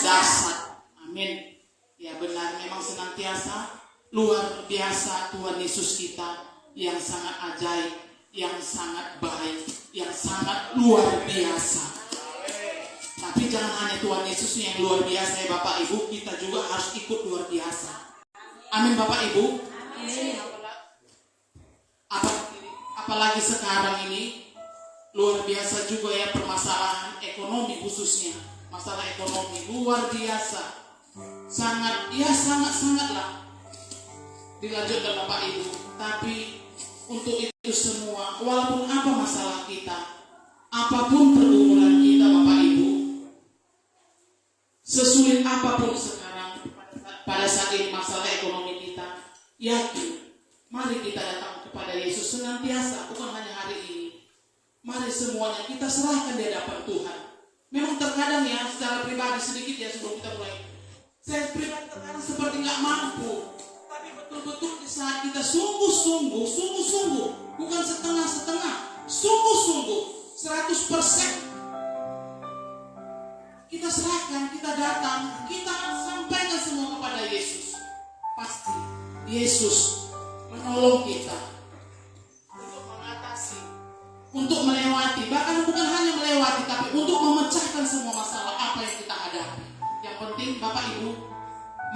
dahsyat. Amin. Ya benar, memang senantiasa luar biasa Tuhan Yesus kita yang sangat ajaib, yang sangat baik, yang sangat luar biasa. Tapi jangan hanya Tuhan Yesus yang luar biasa ya Bapak Ibu, kita juga harus ikut luar biasa. Amin Bapak Ibu. Amin. Apalagi sekarang ini luar biasa juga ya permasalahan ekonomi, khususnya masalah ekonomi luar biasa. Sangatlah dilanjutkan Bapak Ibu. Tapi untuk itu semua, walaupun apa masalah kita, apapun pergumulan kita Bapak Ibu, sesulit apapun sekarang pada saat ini masalah ekonomi kita, yakin, mari kita datang kepada Yesus senantiasa, bukan hanya hari ini. Mari semuanya kita serahkan di hadapan Tuhan. Memang terkadang ya, secara pribadi sedikit ya sebelum kita mulai, saya pribadi terkadang seperti nggak mampu. Tapi betul-betul di saat kita sungguh-sungguh, bukan setengah-setengah, sungguh-sungguh, 100%. Kita serahkan, kita datang, kita sampaikan semua kepada Yesus. Pasti Yesus menolong kita untuk mengatasi, untuk melewati, bahkan bukan hanya melewati, tapi untuk memecahkan semua masalah apa yang kita hadapi. Yang penting Bapak Ibu,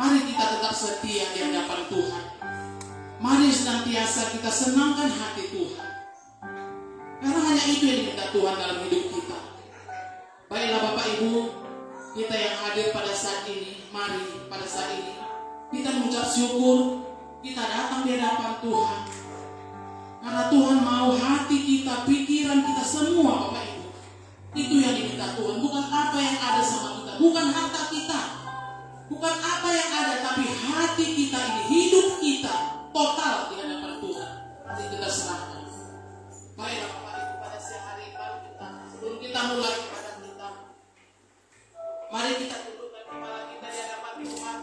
mari kita tetap setia di hadapan Tuhan. Mari senantiasa kita senangkan hati Tuhan, karena hanya itu yang diminta Tuhan dalam hidup kita. Baiklah Bapak Ibu, kita yang hadir pada saat ini, mari pada saat ini kita mengucap syukur, kita datang di hadapan Tuhan. Karena Tuhan mau hati kita, pikiran kita semua Bapak Ibu. Itu yang diminta Tuhan, bukan apa yang ada sama kita, bukan harta kita, bukan apa yang ada, tapi hati kita ini, hidup kita total di hadapan Tuhan. Mari kita serahkan. Baiklah Bapak Ibu, pada siang hari ini sebelum kita mulai ibadah kita, mari kita dudukkan kepala kita di hadapan Tuhan.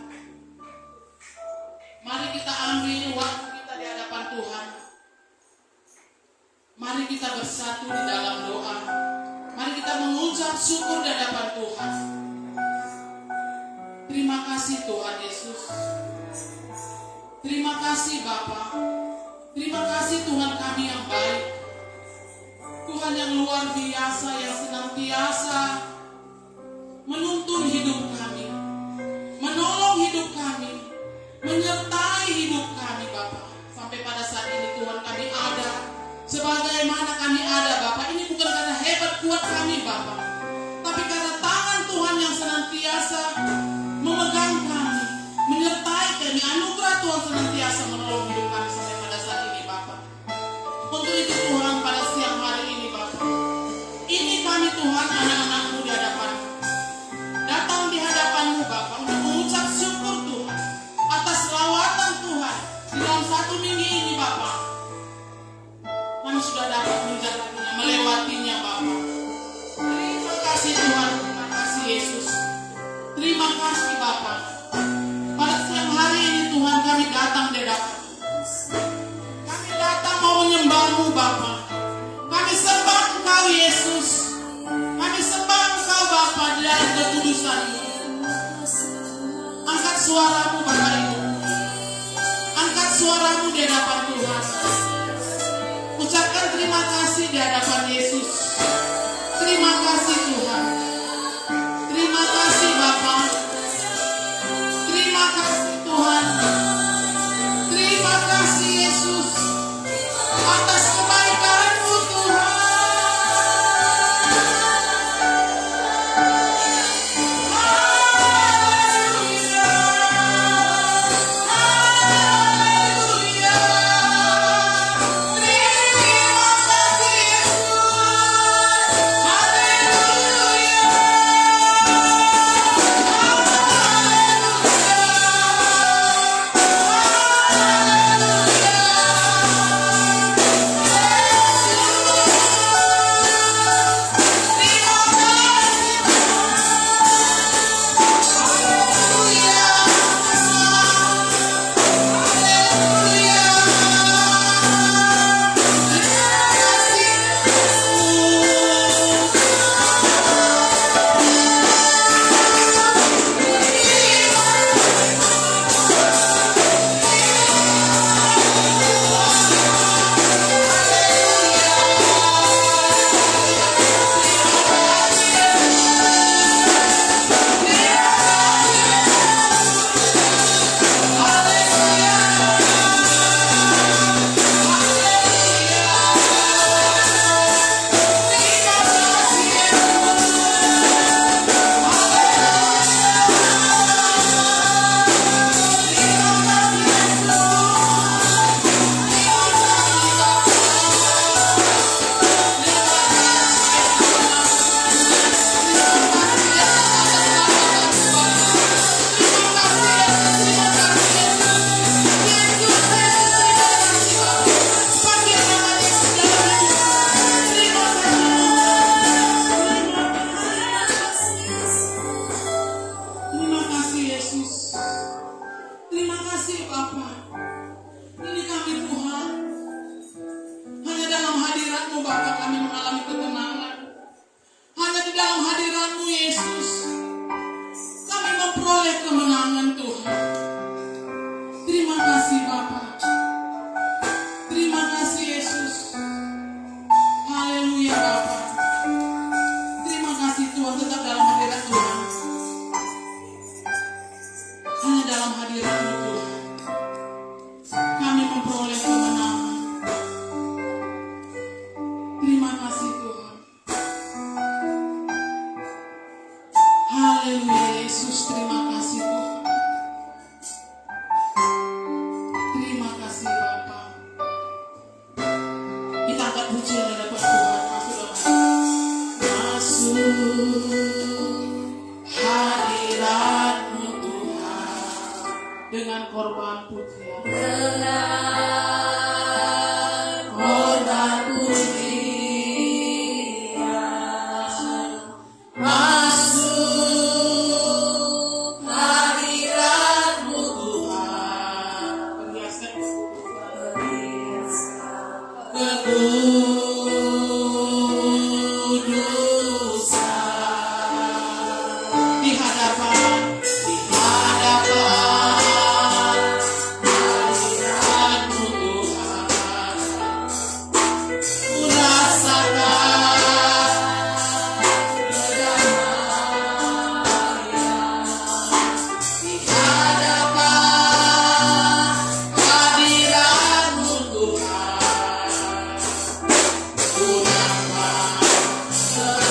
Mari kita ambil waktu kita di hadapan Tuhan. Mari kita bersatu di dalam doa. Mari kita mengucap syukur di hadapan Tuhan. Terima kasih Tuhan Yesus. Terima kasih Bapa. Terima kasih Tuhan kami yang baik. Tuhan yang luar biasa, yang senantiasa menuntun hidup kami, menolong hidup kami, menyertai hidup kami Bapa. Sampai pada saat ini Tuhan kami ada sebagaimana kami ada Bapa. Ini bukan karena hebat kuat kami Bapa, tapi karena tangan Tuhan yang senantiasa memegang kami, menyertai kami. Anugerah Tuhan senantiasa menolong hidup kami sampai pada saat ini Bapa. Untuk itu Tuhan pada siang hari ini Bapa, ini kami Tuhan anak-anak-Mu di hadapan, datang di hadapan-Mu Bapa untuk mengucap syukur Tuhan atas lawatan Tuhan di dalam satu minggu ini Bapa. Kami sudah dapat menjalaninya, melewatinya Bapa. Terima kasih Tuhan, terima kasih Yesus. Terima kasih Bapa. Pada siang hari ini Tuhan kami datang di hadapan. Kami datang mau menyembah-Mu Bapa. Kami sembah Engkau Yesus. Kami sembah Engkau Bapa di dalam kekudusan-Mu. Angkat suara-Mu Bapak Ibu. Angkat suara-Mu di hadapan Tuhan. Ucapkan terima kasih di hadapan Yesus. Terima kasih Tuhan. Terima kasih Bapa. Terima kasih Tuhan. Terima kasih Yesus atas kebaikan-Mu Tuhan. Haleluya. memperoleh kemenangan Tuhan. Terima kasih Bapa. Terima kasih Yesus. Haleluya Bapa. Terima kasih Tuhan, tetap dalam hadirat Tuhan. Hanya dalam hadirat-Mu Tuhan kami memperoleh kemenangan. Terima kasih Tuhan. Haleluya Yesus, terima kasih Tuhan. Terima kasih Bapa. Kita angkat pujian di hadapan Tuhan. Masuk hadirat-Mu Tuhan dengan korban pujian. Korban pujian. Masuk hadirat-Mu Tuhan. Perhiaskan kekudusan di hadapan hadirat-Mu Tuhan. Ku rasakan kedamaian di hadapan hadirat-Mu Tuhan. Ku masuk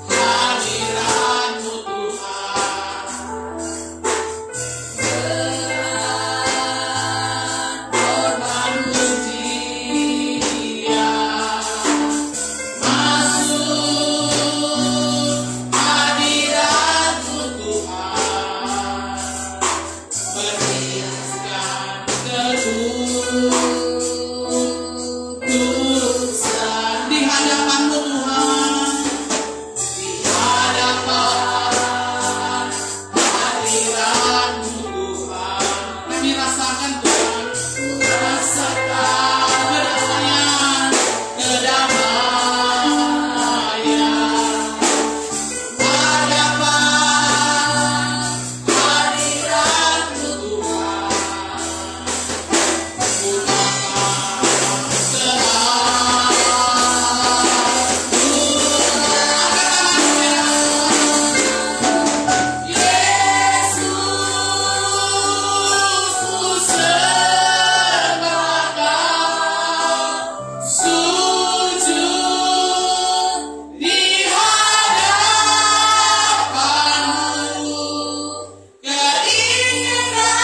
hadirat-Mu Tuhan. Korban pujian. Masuk hadirat-Mu Tuhan. Perhiaskan kekudusan di hadapan-Mu Tuhan. Di hadapan hadirat-Mu Tuhan. Kami rasakan Tuhan. Rasakan kedamaian. Hadapan hadirat-Mu Tuhan. Keinginan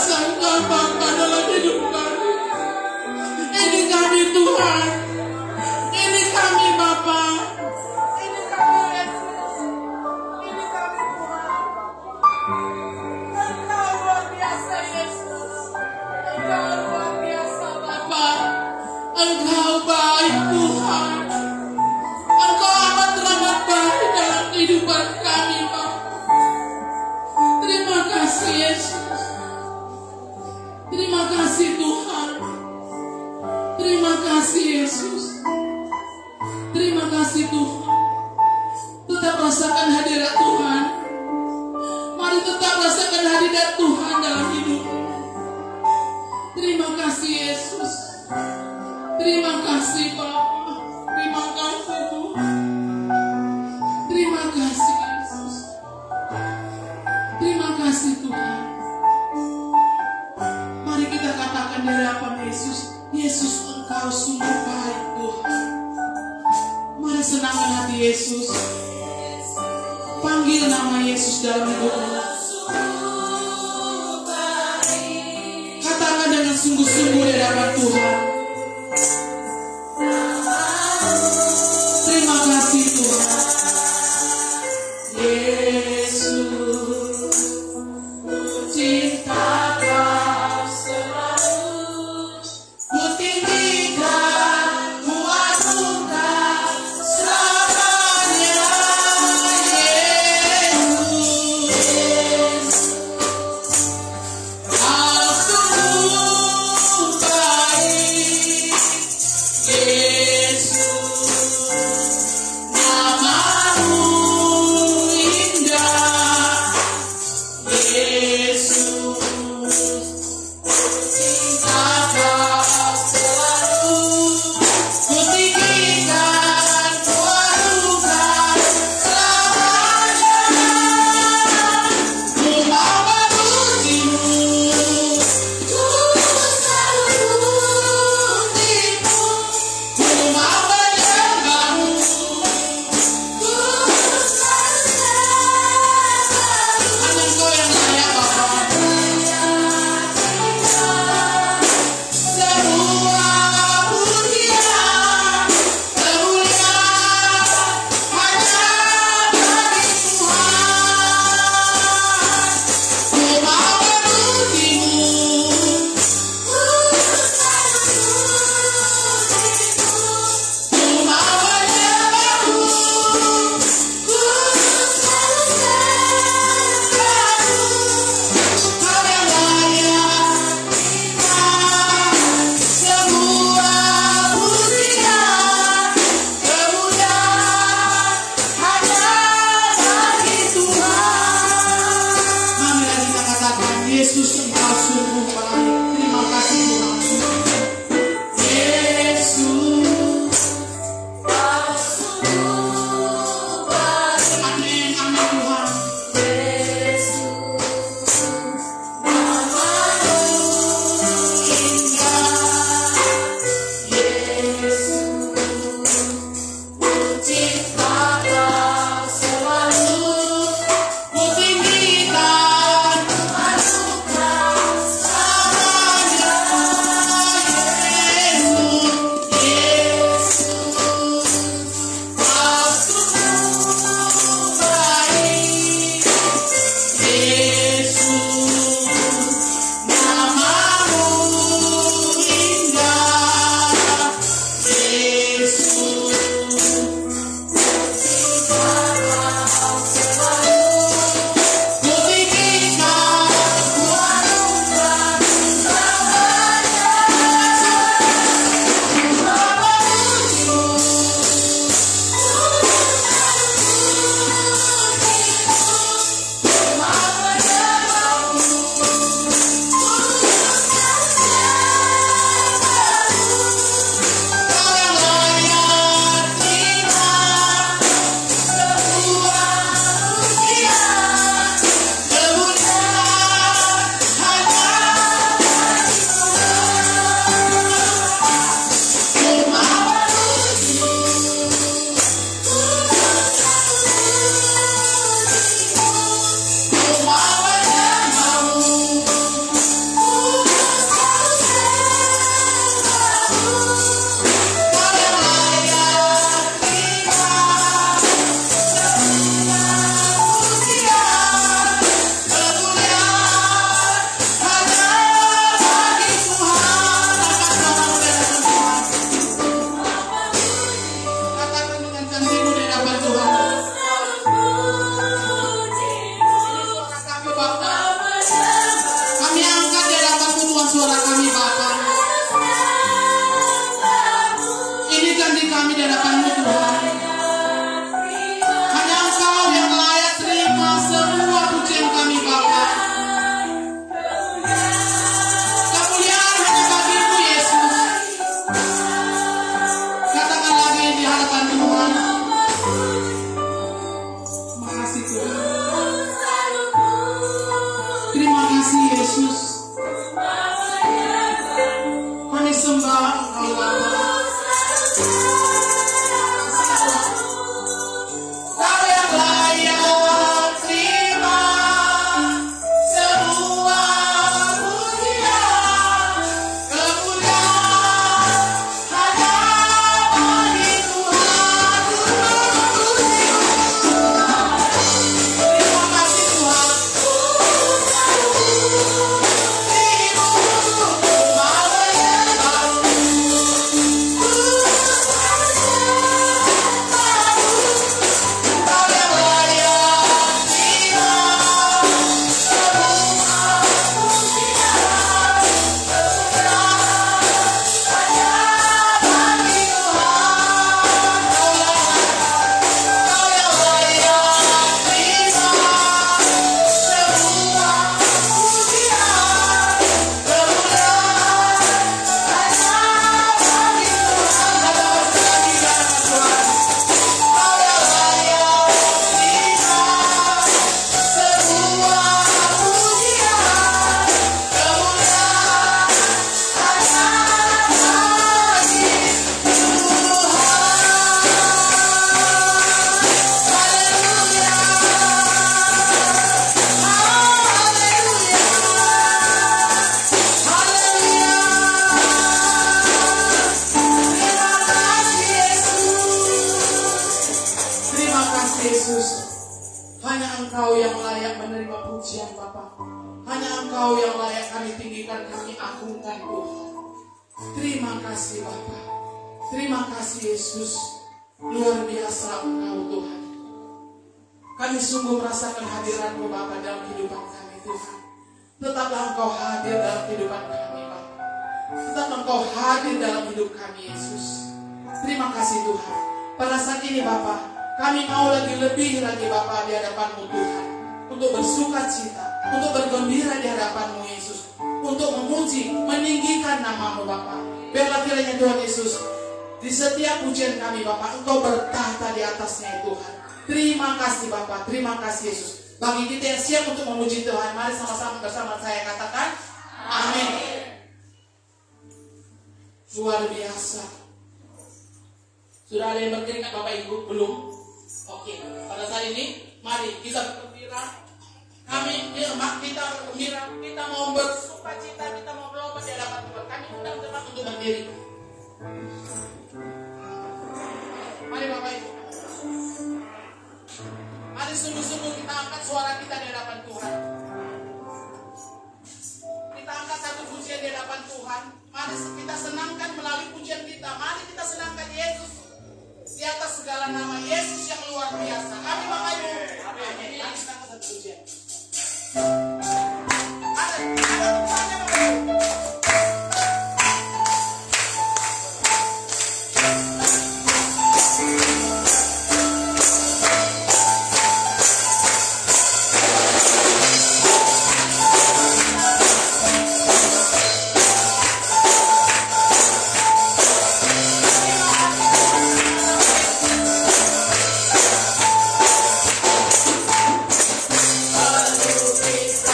kuasa Engkau Bapa dalam hidup kami. Ini kami Tuhan. Ini kami Bapa. Ini kami Yesus. Ini kami Tuhan. Engkau luar biasa Yesus. Engkau luar biasa Bapa. Engkau baik Tuhan. Engkau amat baik dalam kehidupan kami Bapa. Terima kasih Yesus. Terima kasih Tuhan. Terima kasih Yesus. Terima kasih Tuhan. Tetap rasakan hadirat Tuhan. Mari tetap rasakan hadirat Tuhan dalam hidup. Terima kasih Yesus. Terima kasih Bapa. Terima kasih Tuhan. Terima kasih Yesus. Terima kasih Tuhan. Mari kita katakan di hadapan Yesus. Yesus, Engkau sungguh baik Tuhan. Mari senangkan hati Yesus. Panggil nama Yesus dalam hidupmu. Katakan dengan sungguh-sungguh di hadapan Tuhan. Terima kasih Tuhan. Yesus, cinta Kau selalu ku tinggikan, ku agungkan selamanya. Yesus, Kau sungguh baik. Yesus, namamu indah. Yesus, cinta Kau selalu ku tinggikan, ku agungkan selamanya. Ku mau memujimu, ku selalu memujimu. Ku mau menyembahmu, ku selalu menyembahmu. Hanya Engkau yang layak Bapa. Semua pujian, kemuliaan hanya bagi Tuhan. Ku mau memujimu, ku selalu memujimu. Ku mau menyembahmu, ku selalu menyembahmu. Kau yang layak terima semua pujian, kemuliaan hanya bagi Tuhan. Mari kita katakan, Yesus Engkau sungguh baik. Terima kasih Tuhan. Yesus, Kau sungguh baik. Amin, amin Tuhan. Yesus, namamu indah. Yesus, cinta Kau selalu ku tinggikan, ku agungkan selamanya. suara kami Bapa. Ini janji kami di hadapan-Mu Tuhan. Hanya Engkau yang layak terima semua pujian kami Bapa. Kemuliaan hanya bagi-Mu Yesus. Katakan lagi di hadapan Tuhan. Makasih Tuhan. Terima kasih Yesus. Kami sembah Engkau Bapa. Kau yang layak terima semua pujian. Kemuliaan hanya bagi Tuhan. Terima kasih Tuhan. Yesus, hanya Engkau yang layak menerima pujian Bapa. Hanya Engkau yang layak kami tinggikan, kami agungkan Tuhan. Terima kasih Bapa. Terima kasih Yesus. Luar biasa Engkau Tuhan. Kami sungguh merasakan hadirat-Mu Bapa dalam kehidupan kami Tuhan. Tetaplah Engkau hadir dalam kehidupan kami Bapa. Tetaplah Engkau hadir dalam hidup kami Yesus. Terima kasih Tuhan. Pada saat ini Bapa, kami mau lebih lagi Bapa di hadapan-Mu Tuhan. Untuk bersuka cita, untuk bergembira di hadapan-Mu Yesus. Untuk memuji, meninggikan nama-Mu Bapa. Biarlah kiranya Tuhan Yesus, di setiap pujian kami Bapa, Engkau bertahta di atasnya Tuhan. Terima kasih Bapa, terima kasih Yesus. Bagi kita yang siap untuk memuji Tuhan, mari sama-sama bersama saya katakan amin. Luar biasa. Sudah ada yang berdiri Bapak Ibu? Belum? Oke, pada saat ini mari kita bergembira. Kita bergembira, kita mau bersuka cita, kita mau berlomba di hadapan Tuhan. Kami undang teman untuk berdiri. Mari Bapak Ibu. Mari sungguh-sungguh kita angkat suara kita di hadapan Tuhan. Kita angkat satu pujian di hadapan Tuhan. Mari kita senangkan melalui pujian kita. Mari kita senangkan Yesus di atas segala nama, Yesus yang luar biasa. Kami Bapak Ibu. Amin. Mari kita angkat satu pujian. Ada pujiannya Bapak Ibu. Hallelujah.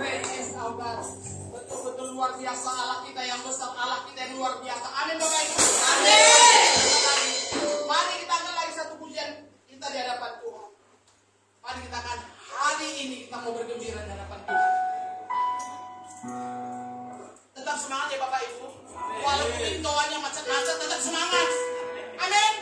Great is our God. Betul-betul luar biasa Allah kita yang besar, Allah kita yang luar biasa. Amin Bapak Ibu. Amin. Mari kita angkat lagi satu pujian kita di hadapan Tuhan. Mari kita akan hari ini kita mau bergembira di hadapan Tuhan. Tetap semangat ya Bapak Ibu. Walaupun intoannya macet-macet, tetap semangat. Amin.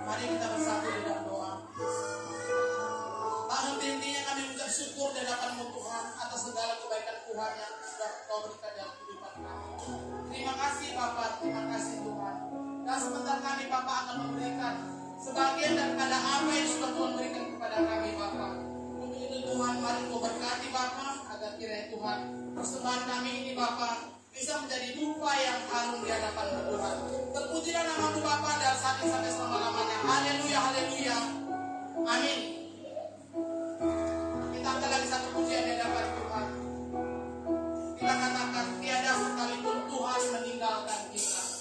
Mari kita bersatu di dalam doa. Tak henti-hentinya kami mengucap syukur di hadapan-Mu Tuhan atas segala kebaikan Tuhan yang sudah Kau berikan dalam kehidupan kami. Terima kasih Bapa, terima kasih Tuhan. Dan sebentar kami Bapa akan memberikan sebagian daripada apa yang sudah Tuhan berikan kepada kami Bapa. Untuk itu Tuhan, mari Kau berkati Bapa agar kiranya Tuhan persembahan kami ini Bapa bisa menjadi dupa yang harum di hadapan-Mu Tuhan. Terpujilah nama-Mu Bapa dari saat ini sampai selama-lamanya. Haleluya, haleluya. Amin. Kita angkat lagi satu pujian di hadapan Tuhan. Kita katakan tiada sekalipun Tuhan meninggalkan kita.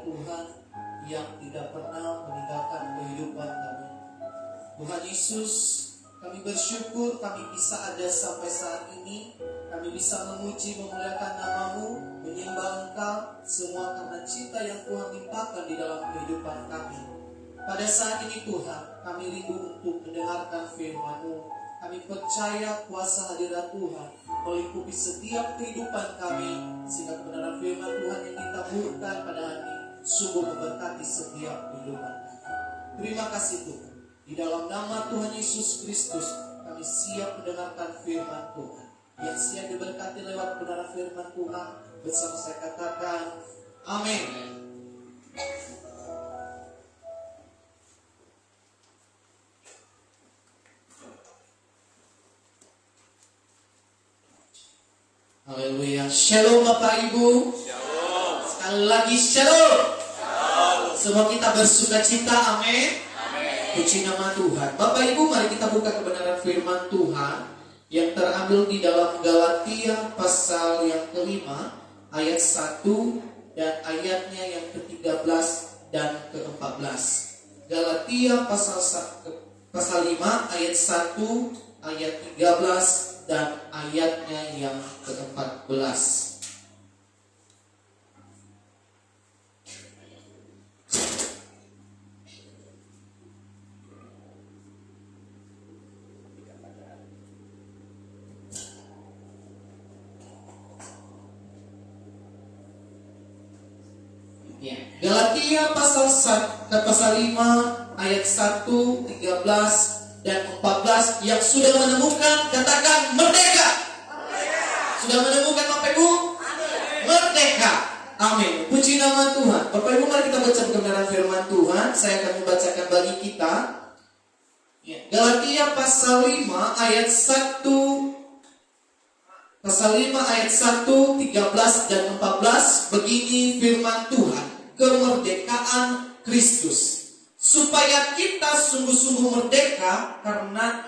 Tuhan yang tidak pernah meninggalkan kehidupan kami. Tuhan Yesus, kami bersyukur kami bisa ada sampai saat ini. Kami bisa memuji, memuliakan nama-Mu, menyembah Engkau, semua karena cinta yang Tuhan limpahkan di dalam kehidupan kami. Pada saat ini Tuhan, kami rindu untuk mendengarkan firman-Mu. Kami percaya kuasa hadirat Tuhan meliputi setiap kehidupan kami, sehingga kebenaran firman Tuhan yang ditaburkan pada hari sungguh memberkati setiap kehidupan kami. Terima kasih Tuhan. Di dalam nama Tuhan Yesus Kristus, kami siap mendengarkan firman Tuhan. Yang siap diberkati lewat kebenaran firman Tuhan, bersama saya katakan, amin. Haleluya. Shalom Bapak Ibu. Shalom. Sekali lagi shalom. Shalom. Semua kita bersuka cita, amin. Puji nama Tuhan. Bapak Ibu, mari kita buka kebenaran firman Tuhan yang terambil di dalam Galatia pasal yang kelima, ayat 1 dan ayatnya yang ke-13 dan ke-14. Galatia pasal 5 ayat 1, ayat 13 dan ayatnya yang ke-14. Ya. Galatia pasal 5 ayat 1, 13 dan 14 yang sudah menemukan katakan merdeka. Sudah menemukan Bapak Ibu? Merdeka. Amin. Puji nama Tuhan. Bapak Ibu, mari kita baca kebenaran firman Tuhan. Saya akan membacakan bagi kita. Ya. Galatia pasal 5 ayat 1 13 dan 14. Begini firman Tuhan, kemerdekaan Kristus, supaya kita sungguh-sungguh merdeka. Karena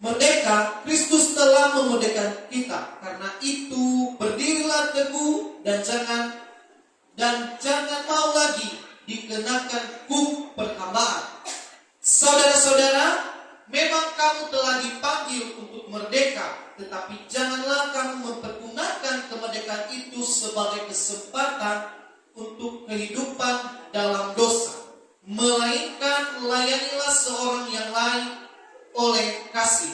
merdeka, Kristus telah memerdekakan kita. Karena itu berdirilah teguh dan jangan mau lagi dikenakan hukum perhambaan. Saudara-saudara, memang kamu telah dipanggil untuk merdeka, tetapi janganlah kamu mempergunakan kemerdekaan itu sebagai kesempatan untuk kehidupan dalam dosa, melainkan layanilah seorang yang lain oleh kasih.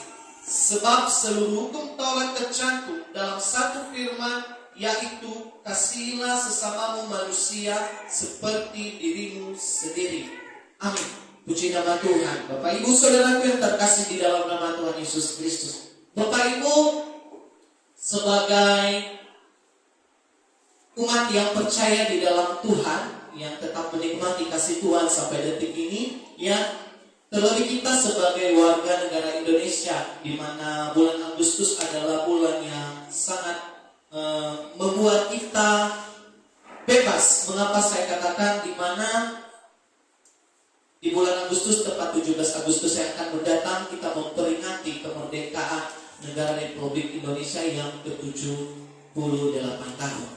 Sebab seluruh hukum Taurat tercantum dalam satu firman, yaitu kasihilah sesamamu manusia seperti dirimu sendiri. Amin. Puji nama Tuhan. Bapak Ibu saudaraku yang terkasih di dalam nama Tuhan Yesus Kristus. Bapak Ibu, sebagai umat yang percaya di dalam Tuhan, yang tetap menikmati kasih Tuhan sampai detik ini, ya, terlebih kita sebagai warga negara Indonesia, di mana bulan Agustus adalah bulan yang sangat membuat kita bebas. Mengapa saya katakan di mana di bulan Agustus, tepat 17 Agustus yang akan mendatang, kita memperingati kemerdekaan negara Republik Indonesia yang ke-78 tahun.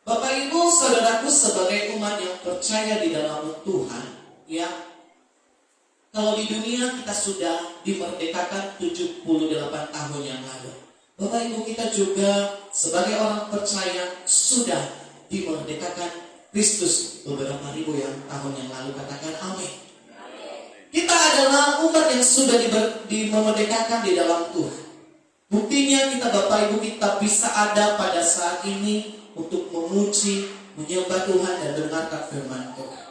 Bapak Ibu saudaraku, sebagai umat yang percaya di dalam Tuhan, ya, kalau di dunia kita sudah dimerdekakan 78 tahun yang lalu. Bapak Ibu, kita juga sebagai orang percaya sudah dimerdekakan Kristus beberapa ribu tahun yang lalu. Katakan amin. Kita adalah umat yang sudah dimerdekakan di dalam Tuhan. Buktinya kita Bapak Ibu, kita bisa ada pada saat ini untuk memuji, menyembah Tuhan dan mendengarkan firman Tuhan.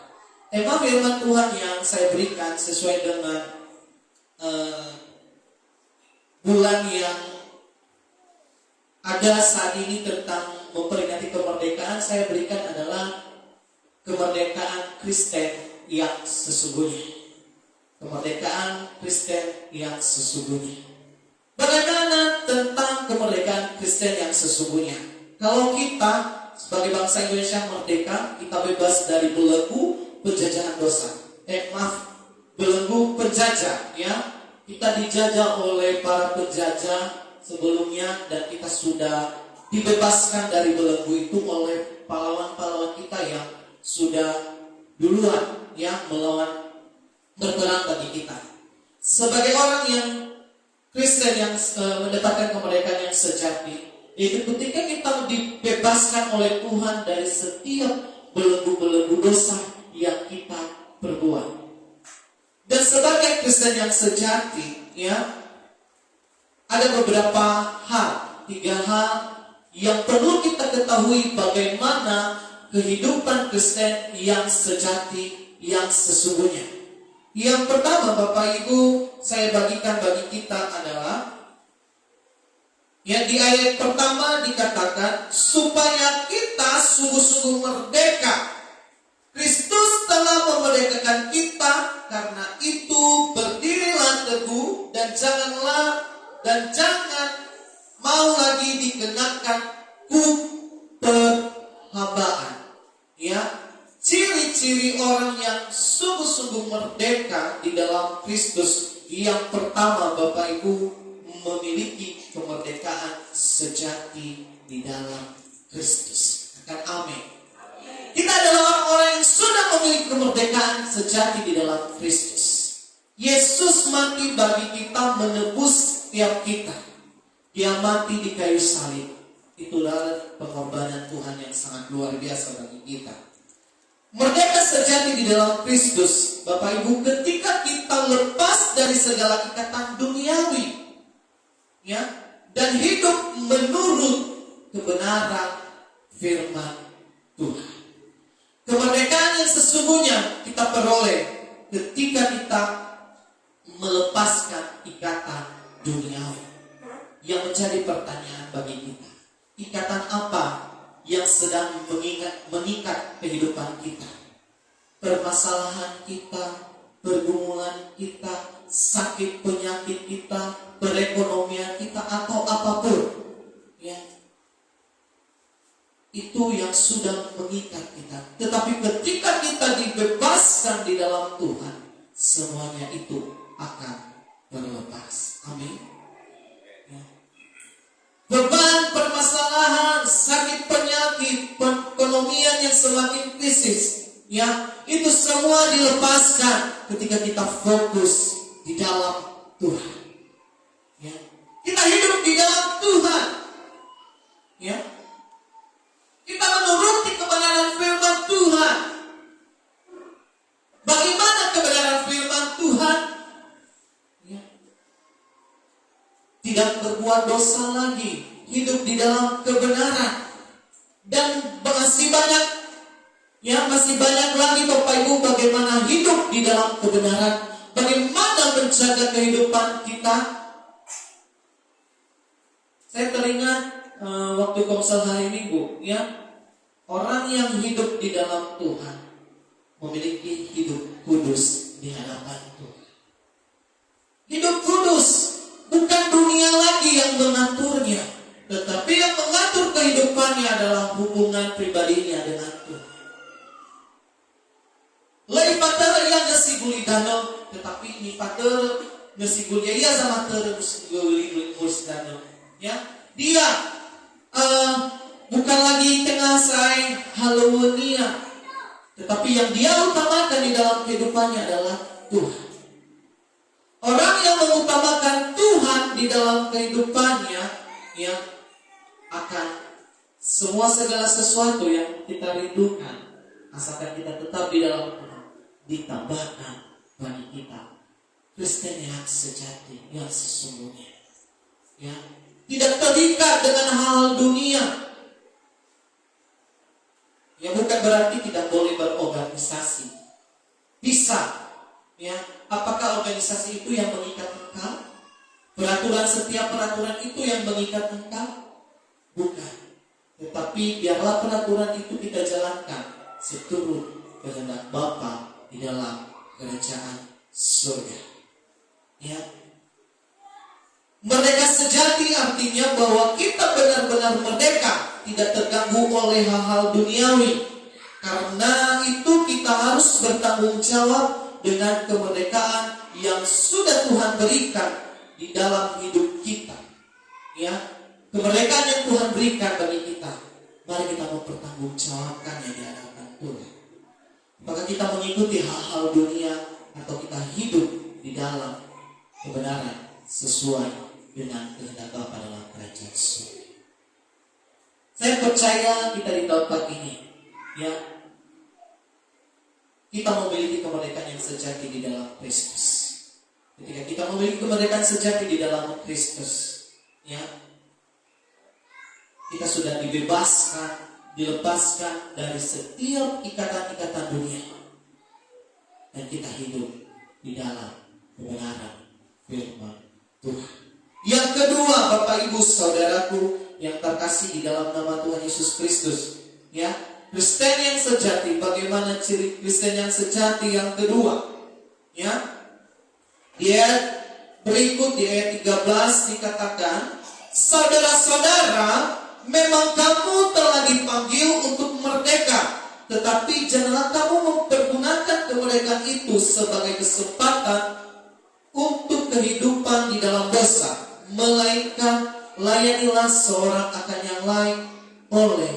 Tema firman Tuhan yang saya berikan sesuai dengan bulan yang ada saat ini tentang memperingati kemerdekaan, saya berikan adalah kemerdekaan Kristen yang sesungguhnya. Kemerdekaan Kristen yang sesungguhnya. Bagaimana tentang kemerdekaan Kristen yang sesungguhnya? Kalau kita sebagai bangsa Indonesia merdeka, kita bebas dari belenggu penjajahan dosa. Belenggu penjajah, ya. Kita dijajah oleh para penjajah sebelumnya dan kita sudah dibebaskan dari belenggu itu oleh pahlawan-pahlawan kita yang sudah duluan melawan berperang bagi kita. Sebagai orang yang Kristen yang mendapatkan kemerdekaan yang sejati, itu ketika kita dibebaskan oleh Tuhan dari setiap belenggu-belenggu dosa yang kita perbuat. Dan sebagai Kristen yang sejati, ada beberapa hal, 3 hal yang perlu kita ketahui bagaimana kehidupan Kristen yang sejati, yang sesungguhnya. Yang pertama, Bapak Ibu, saya bagikan bagi kita adalah di ayat pertama dikatakan supaya kita sungguh-sungguh merdeka. Kristus telah memerdekakan kita, karena itu berdirilah teguh dan jangan mau lagi dikenakan perhambaan. Ciri-ciri orang yang sungguh-sungguh merdeka di dalam Kristus, yang pertama, Bapak Ibu, memiliki kemerdekaan sejati di dalam Kristus. Katakan amin. Kita adalah orang-orang yang sudah memiliki kemerdekaan sejati di dalam Kristus. Yesus mati bagi kita, menebus setiap kita. Dia mati di kayu salib. Itulah pengorbanan Tuhan yang sangat luar biasa bagi kita. Merdeka sejati di dalam Kristus, Bapak Ibu, ketika kita lepas dari segala ikatan duniawi, dan hidup menurut kebenaran firman Tuhan. Kemerdekaan yang sesungguhnya kita peroleh ketika kita melepaskan ikatan duniawi. Yang menjadi pertanyaan bagi kita, ikatan apa yang sedang mengikat kehidupan kita? Permasalahan kita, pergumulan kita, sakit penyakit kita, perekonomian kita, atau apapun itu yang sudah mengikat kita. Tetapi ketika kita dibebaskan di dalam Tuhan, semuanya itu akan terlepas. Amin. Beban, permasalahan, sakit penyakit, perekonomian yang semakin krisis, itu semua dilepaskan ketika kita fokus di dalam Tuhan. Kita hidup di dalam Tuhan. Kita menuruti kebenaran firman Tuhan. Bagaimana kebenaran firman Tuhan? Tidak berbuat dosa lagi, hidup di dalam kebenaran. Dan masih banyak lagi Bapak Ibu bagaimana hidup di dalam kebenaran, bagaimana menjaga kehidupan kita. Saya teringat waktu komsel hari Minggu, orang yang hidup di dalam Tuhan memiliki hidup kudus di hadapan Tuhan. Hidup kudus, bukan dunia lagi yang mengaturnya, tetapi yang mengatur kehidupannya adalah hubungan pribadinya dengan Tuhan. Lain pater yang ngesiguli danau, tetapi ini pater ngesigulnya ia sama terus guli dano. Dia bukan lagi tengah say Halloweenia, tetapi yang dia utamakan di dalam kehidupannya adalah Tuhan. Orang yang mengutamakan Tuhan di dalam kehidupannya, akan semua segala sesuatu yang kita rindukan, asalkan kita tetap di dalam Tuhan, ditambahkan bagi kita. Kristen yang sejati, yang sesungguhnya, tidak terikat dengan hal dunia. Bukan berarti tidak boleh berorganisasi. Bisa. Apakah organisasi itu yang mengikat engkau? Setiap peraturan itu yang mengikat engkau? Bukan. Tetapi biarlah peraturan itu kita jalankan seturut kehendak Bapa di dalam kerajaan surga. Merdeka sejati artinya bahwa kita benar-benar merdeka, tidak terganggu oleh hal-hal duniawi. Karena itu kita harus bertanggung jawab dengan kemerdekaan yang sudah Tuhan berikan di dalam hidup kita. Kemerdekaan yang Tuhan berikan bagi kita, mari kita mempertanggungjawabkannya di hadapan Tuhan. Apakah kita mengikuti hal-hal dunia atau kita hidup di dalam kebenaran sesuai dengan kehendak Bapa dalam kerajaan surga. Saya percaya kita di tempat ini, ya, kita memiliki kemerdekaan yang sejati di dalam Kristus. Ketika kita memiliki kemerdekaan sejati di dalam Kristus, ya, kita sudah dibebaskan, dilepaskan dari setiap ikatan-ikatan dunia, dan kita hidup di dalam kebenaran firman Tuhan. Yang kedua, Bapak Ibu Saudaraku yang terkasih di dalam nama Tuhan Yesus Kristus, ya, Kristen yang sejati. Bagaimana ciri Kristen yang sejati yang kedua? Ya, di ayat berikut, di ayat 13 dikatakan, saudara-saudara, memang kamu telah dipanggil untuk merdeka, tetapi janganlah kamu mempergunakan kemerdekaan itu sebagai kesempatan untuk kehidupan di dalam dosa, melainkan layanilah seorang akan yang lain oleh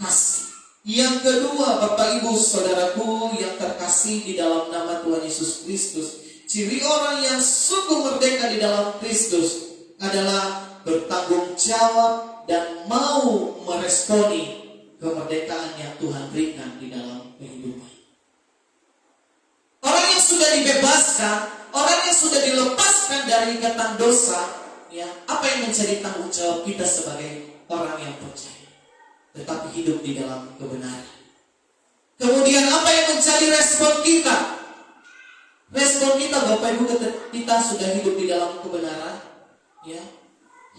kasih. Yang kedua, Bapak Ibu Saudaraku yang terkasih di dalam nama Tuhan Yesus Kristus, ciri orang yang sungguh merdeka di dalam Kristus adalah bertanggung jawab dan mau meresponi kemerdekaan yang Tuhan berikan di dalam kehidupan. Orang yang sudah dibebaskan, orang yang sudah dilepaskan dari ikatan dosa, ya, apa yang menjadi tanggung jawab kita sebagai orang yang percaya? Tetapi hidup di dalam kebenaran. Kemudian apa yang menjadi respon kita? Respon kita, Bapak Ibu, kita sudah hidup di dalam kebenaran, ya,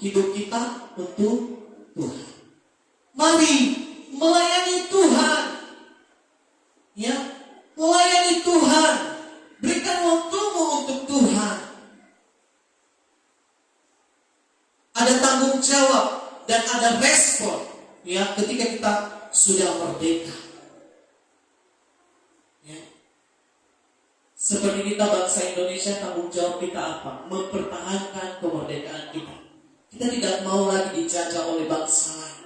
hidup kita untuk Tuhan. Mari melayani Tuhan, ya, melayani Tuhan. Berikan waktumu untuk Tuhan. Ada tanggung jawab dan ada respon, ya, ketika kita sudah merdeka. Ya. Seperti kita bangsa Indonesia, tanggung jawab kita apa? Mempertahankan kemerdekaan kita. Kita tidak mau lagi dijajah oleh bangsa lain.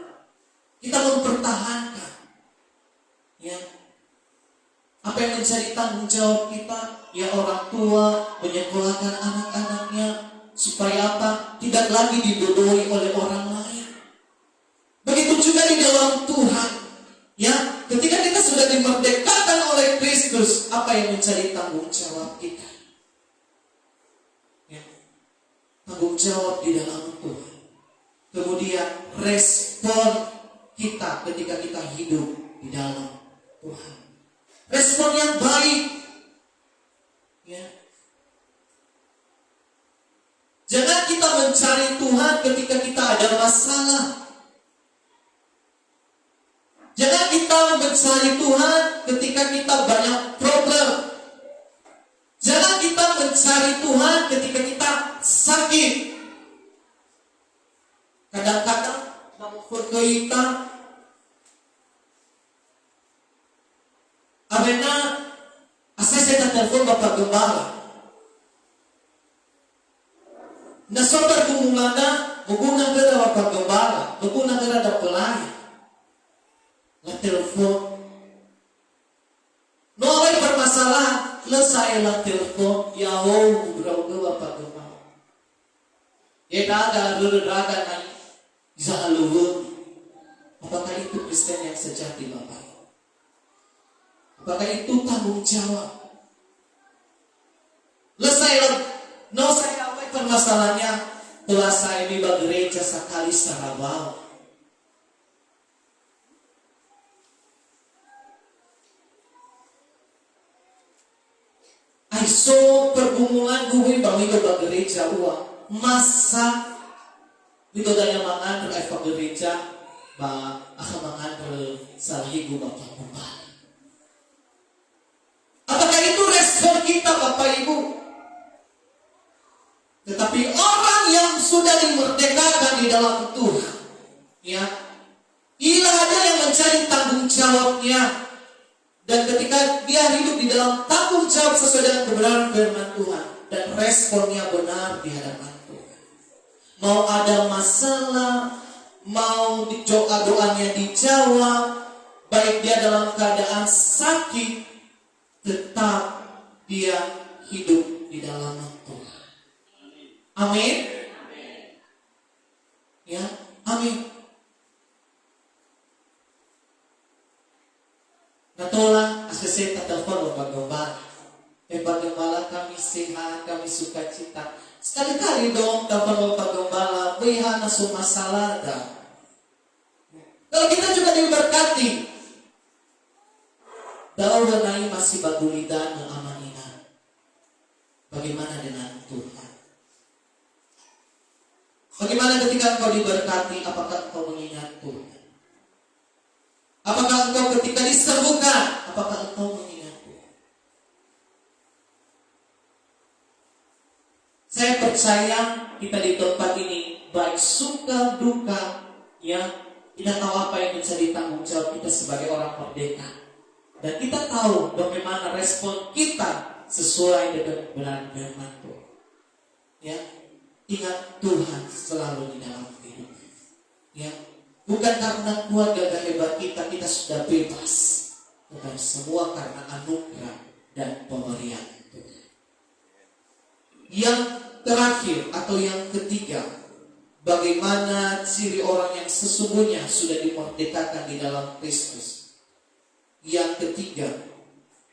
Kita mempertahankan, ya. Apa yang menjadi tanggung jawab kita? Ya, orang tua menyekolahkan anak-anaknya supaya apa? Tidak lagi dibodohi oleh orang lain. Begitu juga di dalam Tuhan, ya. Ketika kita sudah dimerdekakan oleh Kristus, apa yang menjadi tanggung jawab kita? Ya, tanggung jawab di dalam Tuhan. Kemudian respon kita ketika kita hidup di dalam Tuhan. Respon yang baik, ya. Jangan kita mencari Tuhan ketika kita ada masalah. Jangan kita mencari Tuhan ketika kita banyak problem. Jangan kita mencari Tuhan ketika kita sakit. Kadang-kadang kita Abena, saya telepon Bapak Gembala. Nasobar kumulana, muguna kera Bapak Gembala, muguna kera da pelayan. La telepon. No ay permasalahan, lesai la telepon, yaho berau Bapak Gembala. Ya daga, raga nai, bisa haluhun. Apakah itu Kristen yang sejati, Bapak? Apakah itu tanggung jawab? No saya apa permasalahannya? Telah saya di gereja sekali sarabau. Aiso pergumulan gue bang itu gereja uang masa itu daya mangan ai gereja ba akamangan salahigu bapak bapak. Apakah itu respon kita, Bapak Ibu? Tetapi orang yang sudah dimerdekakan di dalam Tuhan, ya, ia ada yang mencari tanggung jawabnya. Dan ketika dia hidup di dalam tanggung jawab sesuai dengan kebenaran firman Tuhan, dan responnya benar di hadapan Tuhan. Mau ada masalah, mau doa-doanya dijawab, baik dia dalam keadaan sakit tetap dia hidup di dalam Tuhan. Amin. Ya, amin. Natola, asese telepon Bapak Gembala. Bapak Gembala, kami sehat, kami sukacita. Sekali-kali dong telepon Bapak Gembala, bihana masalah dah. Kalau kita juga diberkati, dalam benai masih bagulidan mengamanina. Bagaimana dengan Tuhan? Bagaimana ketika engkau diberkati, apakah engkau mengingat Tuhan? Apakah engkau ketika disembuhkan, apakah engkau mengingat Tuhan? Saya percaya kita di tempat ini, baik suka duka, ya, kita tahu apa yang menjadi tanggung jawab kita sebagai orang merdeka. Dan kita tahu bagaimana respon kita sesuai dengan benar firman Tuhan. Ya, ingat Tuhan selalu di dalam hidup. Ya, bukan karena keluarga hebat kita sudah bebas, tetapi semua karena anugerah dan pemberian Tuhan. Yang terakhir atau yang ketiga, bagaimana ciri orang yang sesungguhnya sudah dimerdekakan di dalam Kristus. Yang ketiga,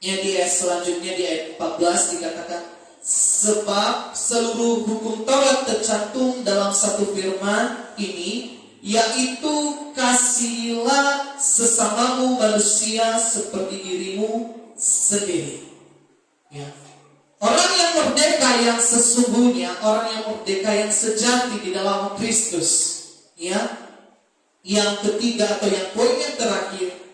yang di ayat selanjutnya di ayat 14 dikatakan, sebab seluruh hukum Taurat tercantum dalam satu firman ini, yaitu kasihilah sesamamu manusia seperti dirimu sendiri. Ya. Orang yang merdeka yang sesungguhnya, orang yang merdeka yang sejati di dalam Kristus, ya. Yang ketiga atau yang poin yang terakhir,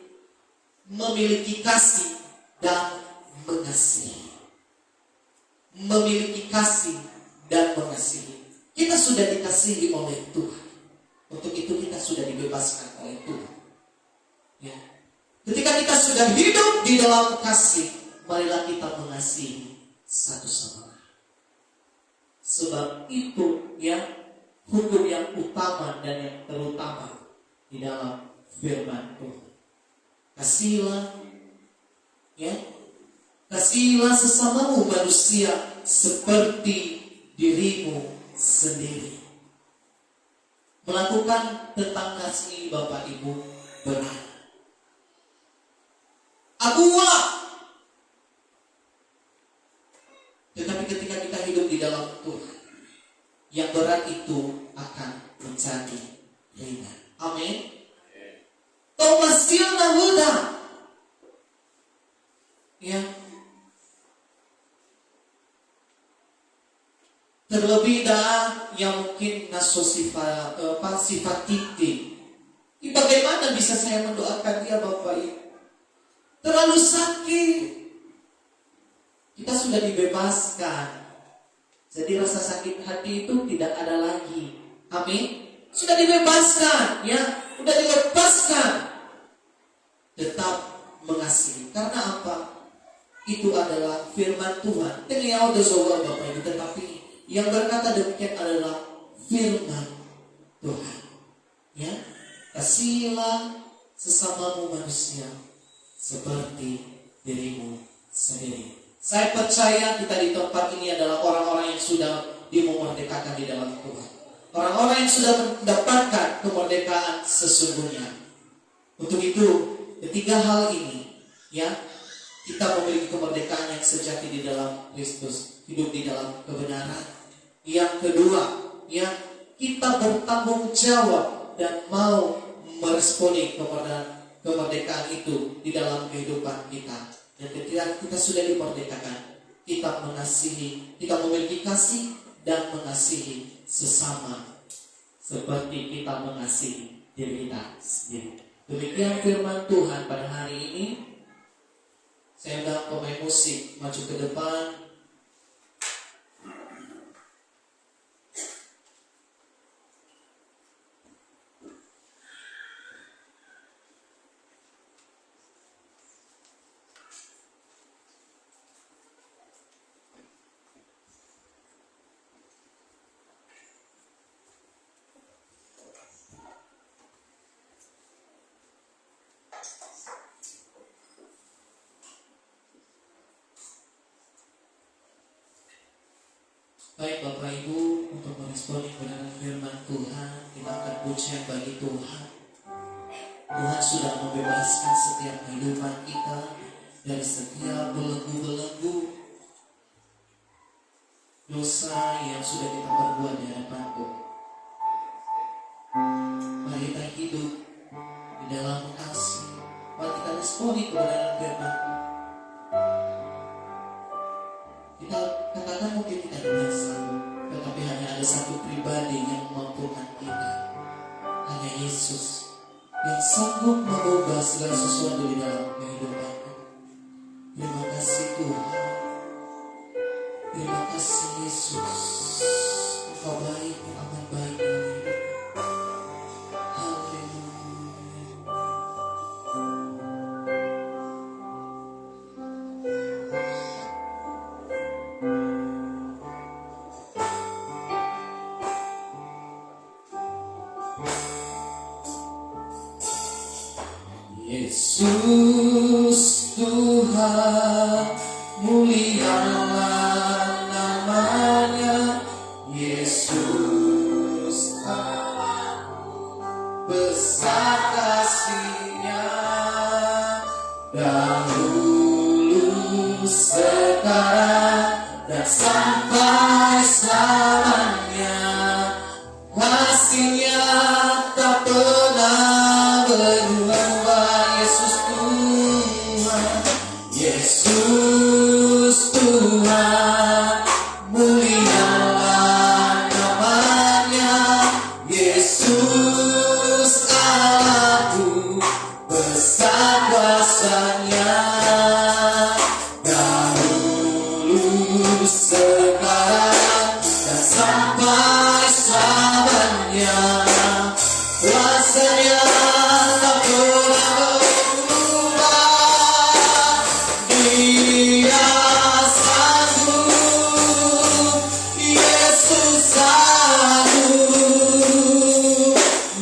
memiliki kasih dan mengasihi. Memiliki kasih dan mengasihi. Kita sudah dikasihi oleh Tuhan. Untuk itu kita sudah dibebaskan oleh Tuhan. Ya. Ketika kita sudah hidup di dalam kasih, marilah kita mengasihi satu sama lain. Sebab itu ya hukum yang utama dan yang terutama di dalam firman Tuhan. Kasihilah, ya, kasihilah sesamamu manusia seperti dirimu sendiri. Melakukan tentang kasih Bapak Ibu berat. Abuah. Tetapi ketika kita hidup di dalam Tuhan, yang berat itu akan menjadi ringan. Amin. Tomasil nahuda, ya. Terlebih dah yang mungkin sifat titik. Bagaimana bisa saya mendoakan dia Bapak Ibu? Terlalu sakit. Kita sudah dibebaskan. Jadi rasa sakit hati itu tidak ada lagi. Amin. Sudah dibebaskan, ya, sudah dilepaskan. Tetap mengasihi. Karena apa? Itu adalah firman Tuhan. Bapak Ibu, tetapi yang berkata demikian adalah firman Tuhan. Ya, kasihilah sesamamu manusia seperti dirimu sendiri. Saya percaya kita di tempat ini adalah orang-orang yang sudah dimerdekakan di dalam Tuhan. Orang-orang yang sudah mendapatkan kemerdekaan sesungguhnya. Untuk itu, ketiga hal ini, ya, kita memiliki kemerdekaan yang sejati di dalam Kristus, hidup di dalam kebenaran. Yang kedua, ya, kita bertanggung jawab dan mau meresponi kemerdekaan itu di dalam kehidupan kita. Dan ketika kita sudah dimerdekakan, kita mengasihi, kita memiliki kasih dan mengasihi sesama seperti kita mengasihi diri kita sendiri. Demikian firman Tuhan pada hari ini. Saya undang pemain musik maju ke depan. Baik Bapak Ibu, untuk meresponi kebenaran firman Tuhan, kita akan pujian bagi Tuhan. Tuhan sudah membebaskan setiap kehidupan kita dari setiap belenggu-belenggu dosa yang sudah kita perbuat di hadapan Tuhan. Mari kita hidup di dalam kasih. Mari kita responi kebenaran firman. Kita katakan mungkin kita tidak sanggup, tetapi hanya ada satu pribadi yang memampukan kita. Hanya Yesus yang sanggup mengubah segala sesuatu di dalam kehidupan. Terima kasih Tuhan. Terima kasih Yesus. Engkau baik, amat baik dalam hidup. Yesus Tuhan, mulialah namanya. Yesus Allahku, besar kasih-Nya, dahulu, sekarang, dan sampai selamanya. Kasih-Nya tak pernah berubah. Yesus Tuhan, Yesus Tuhan, mulialah namanya. Yesus Allahku, besar kuasa-Nya, dahulu, sekarang, dan sampai selamanya. Kuasa-Nya tak pernah berubah. Dia sanggup, Yesus sanggup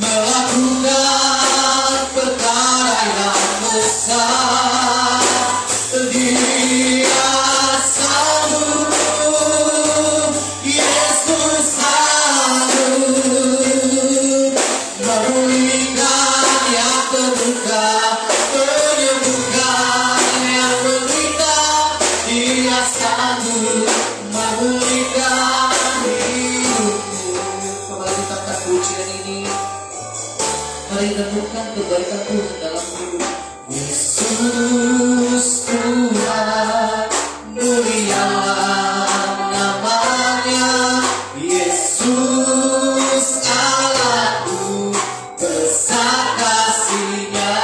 melakukan perkara yang besar. Dia sanggup, Yesus sanggup memulihkan yang terluka, menyembuhkan yang menderita. Dia sanggup memulihkan hidupmu. Kembali kita angkat pujian ini. Mari renungkan kebaikan Tuhan dalam hidup. Yesus Tuhan, mulialah namanya. Yesus Allahku, besar kasih-Nya,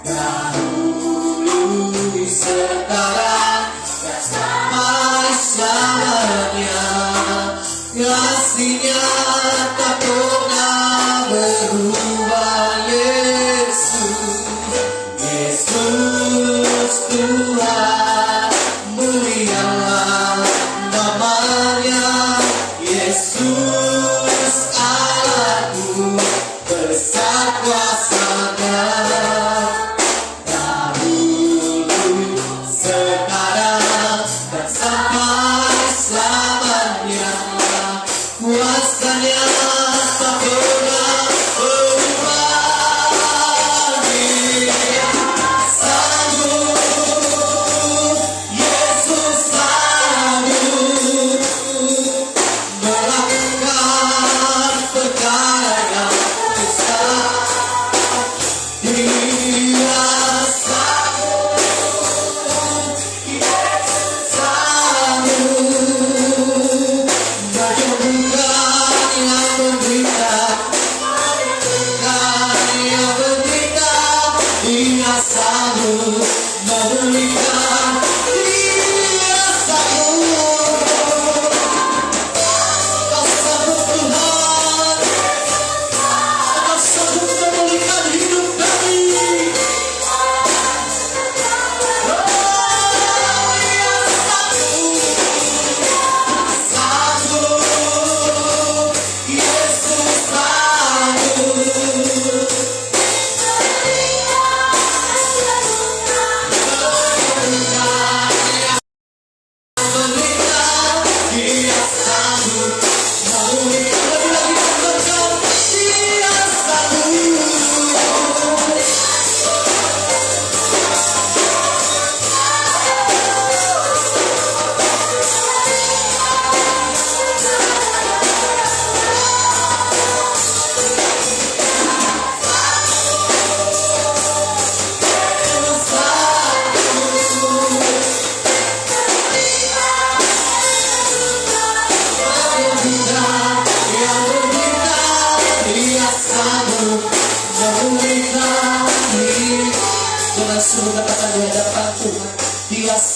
dahulu, sekarang, dan sampai selamanya. Kasih-Nya tak pernah berubah. Yesus, Yesus Tuhan, mulialah namanya. Yesus Allahku, besar kuasa-Nya, dahulu, sekarang, dan sampai selamanya. Kuasa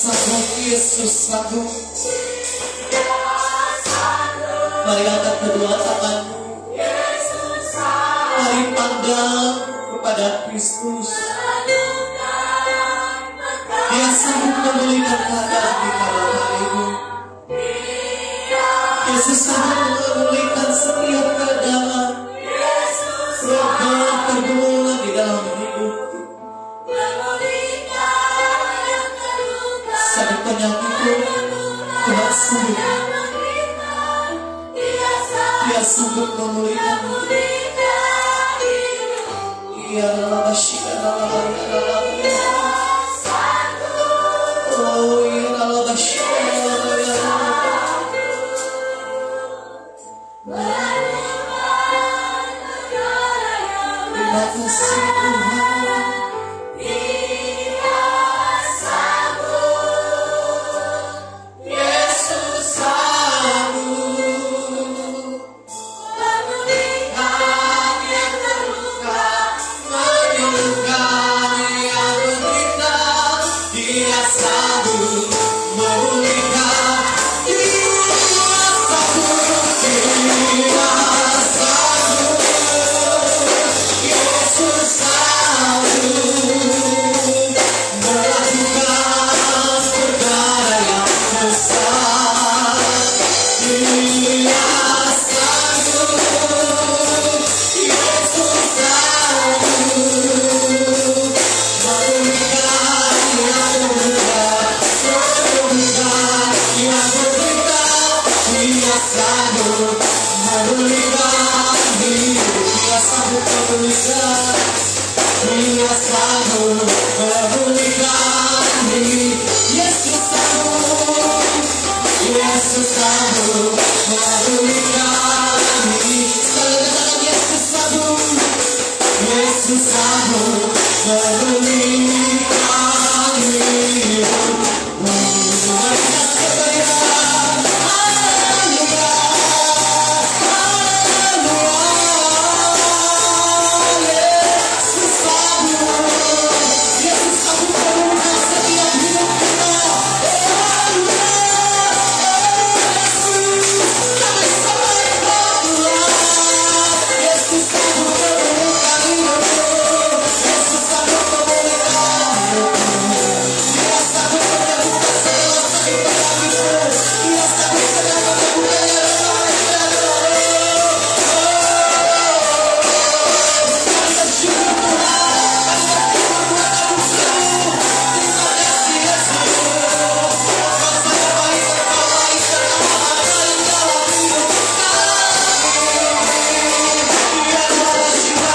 sanggup, Yesus sanggup. Mari angkat kedua tanganmu. Mari pandang kepada Kristus. Dia sanggup memulihkan keadaan kita, Bapak Ibu. Yesus sanggup memulihkan setiap keadaan yang tergolong di dalam hidup. Sakit penyakit pun Tuhan sanggup. Dia sanggup memulihkan. Ya Allah, Masya Allah, ya Allah. Oh ya Allah, Masya Allah, ya Allah. Terima kasih Tuhan. Yesus sanggup memulihkan yang terluka, menyembuhkan yang menderita. Dia sanggup memulihkan. Dia sanggup, Dia sanggup. Yesus sanggup melakukan perkara yang besar. Dia sanggup. Yesus sanggup memulihkan yang terluka, menyembuhkan yang menderita. Dia sanggup memulihkan hidup. Dia sanggup memulihkan. Dia sanggup memulihkan hidup. Yesus sanggup. Yesus sanggup memulihkan hidup. Sekali katakan Yesus sanggup. Yesus sanggup memulihkan hidup. Mari kita sekalian. Haleluya. Haleluya. Yesus sanggup. Yesus sanggup memulihkan setiap hidup kita. Haleluya. Kami sembah Tuhan. Yesus sanggup memulihkan hidupmu. Yesus sanggup memulihkan hidupmu. Dia sanggup menyembuhkan segala sakit penyakitmu. Dia sanggup menyembuhkan yang lemah. Kami bersyukur Tuhan. Kami bersyukur buat anugerah-Mu. Terima kasih Yesus. Kuasa terbaik terbaik terbaik yang dalam hidup kami. Ya Allah, syukur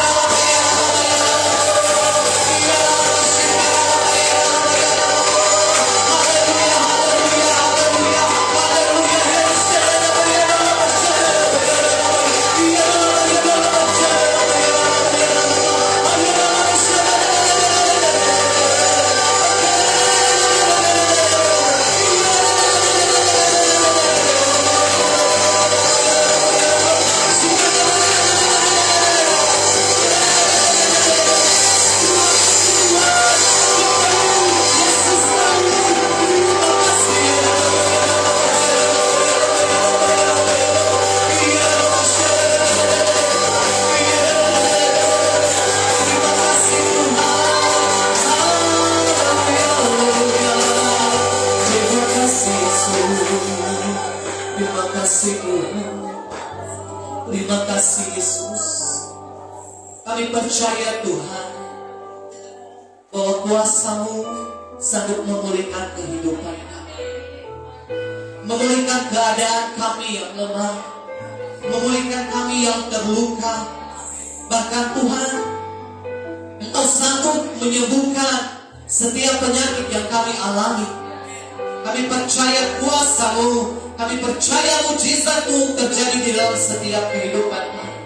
Terima kasih Tuhan. Terima kasih Yesus. Kami percaya Tuhan bahwa kuasa-Mu sanggup memulihkan kehidupan kami, memulihkan keadaan kami yang lemah, memulihkan kami yang terluka. Bahkan Tuhan, Engkau sanggup menyembuhkan setiap penyakit yang kami alami. Kami percaya kuasa-Mu, kami percaya mujizat-Mu terjadi di dalam setiap kehidupan kami.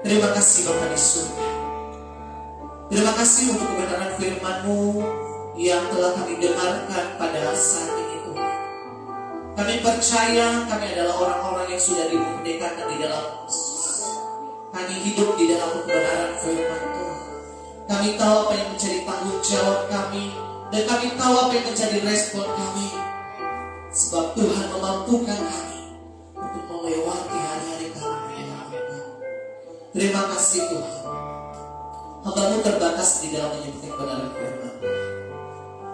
Terima kasih Bapa di surga. Terima kasih untuk kebenaran firman-Mu yang telah kami dengarkan pada saat ini Tuhan. Kami percaya kami adalah orang-orang yang sudah dimerdekakan di dalam Kristus. Kami hidup di dalam kebenaran firman Tuhan. Kami tahu apa yang menjadi tanggung jawab kami Dan kami tahu apa yang menjadi respon kami. Sebab Tuhan memampukan kami untuk melewati hari-hari kami. Terima kasih Tuhan. Hamba-Mu terbatas di dalam menyebutkan kebenaran firman.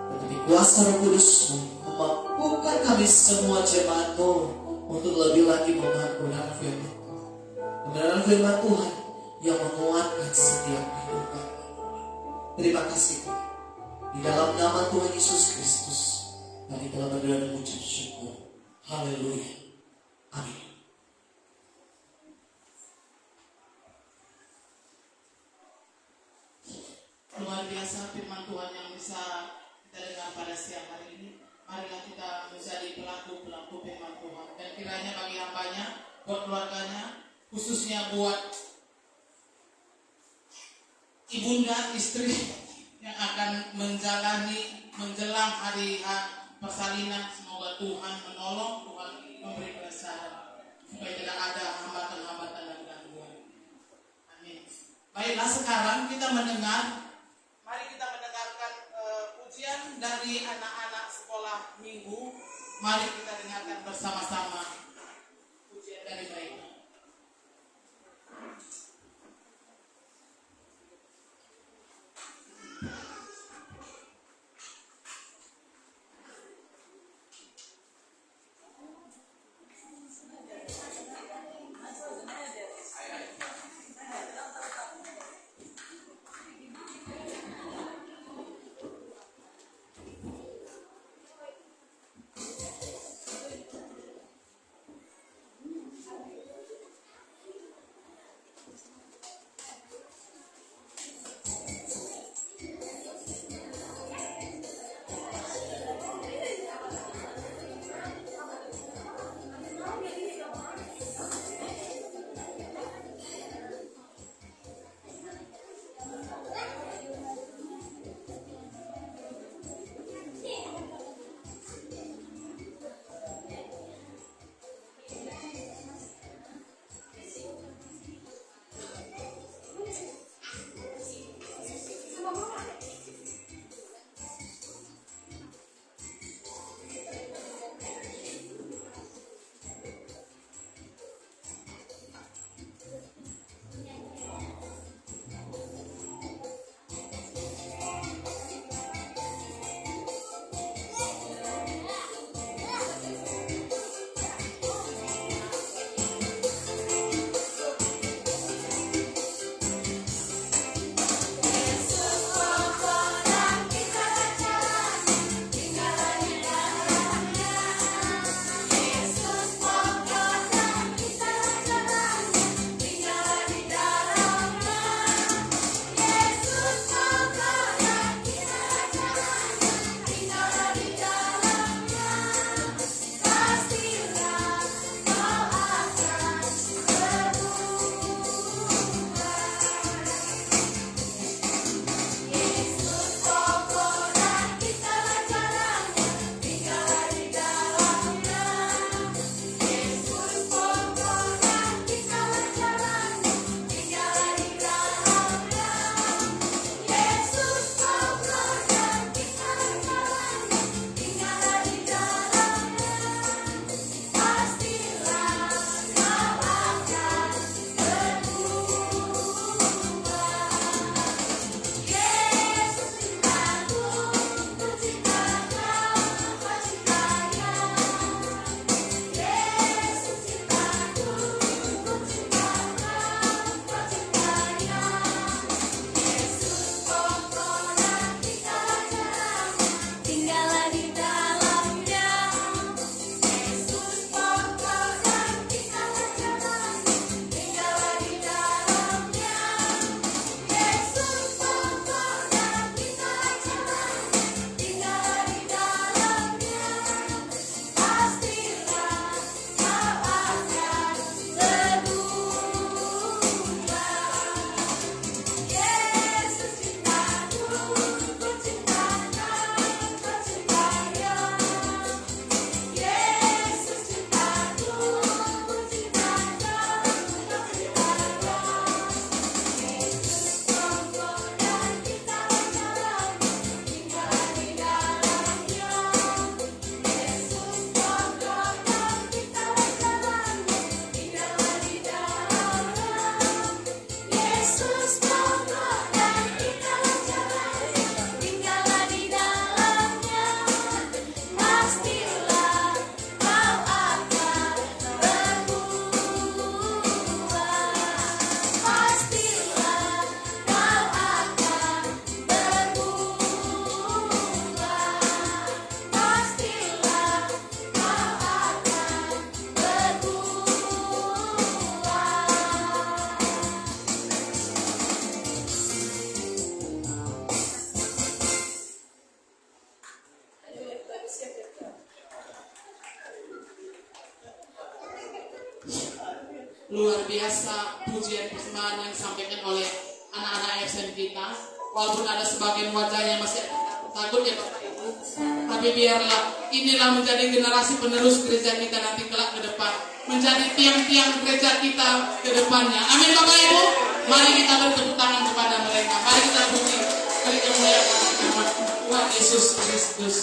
Tetapi kuasa Roh Kudus-Mu memampukan kami semua jemaat-Mu untuk lebih lagi memahami kebenaran firman. Kebenaran firman Tuhan yang menguatkan setiap kehidupan. Terima kasih Tuhan. Di dalam nama Tuhan Yesus Kristus, kami telah berdoa dan mengucap syukur. Haleluya. Amin. Luar biasa firman Tuhan yang bisa kita dengar pada siang hari ini. Marilah kita menjadi pelaku-pelaku firman Tuhan. Dan kiranya bagi hambanya, buat keluarganya, khususnya buat ibunda, istri yang akan menjelang hari persalinan, semoga Tuhan menolong, Tuhan memberi keresahan supaya tidak ada hambatan-hambatan dan gangguan. Amin. Baiklah, sekarang kita mari kita mendengarkan pujian dari anak-anak sekolah minggu. Mari kita dengarkan bersama-sama pujian dari mereka. luar biasa pujian persembahan yang disampaikan oleh anak-anak ASN kita. Walaupun ada sebagian wajahnya masih takut ya Bapak Ibu, tapi biarlah inilah menjadi generasi penerus gereja kita nanti kelak ke depan, menjadi tiang-tiang gereja kita ke depannya. Amin Bapak Ibu. Mari kita bertepuk tangan kepada mereka. Mari kita puji, mari kita memuliakan nama Tuhan Yesus Kristus.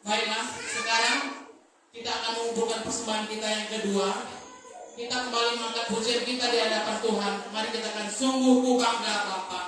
Baiklah, sekarang kita akan mengumpulkan persembahan kita yang kedua. Kita kembali mengangkat pujian kita di hadapan Tuhan. Mari kita akan sungguh ku bangga Bapa.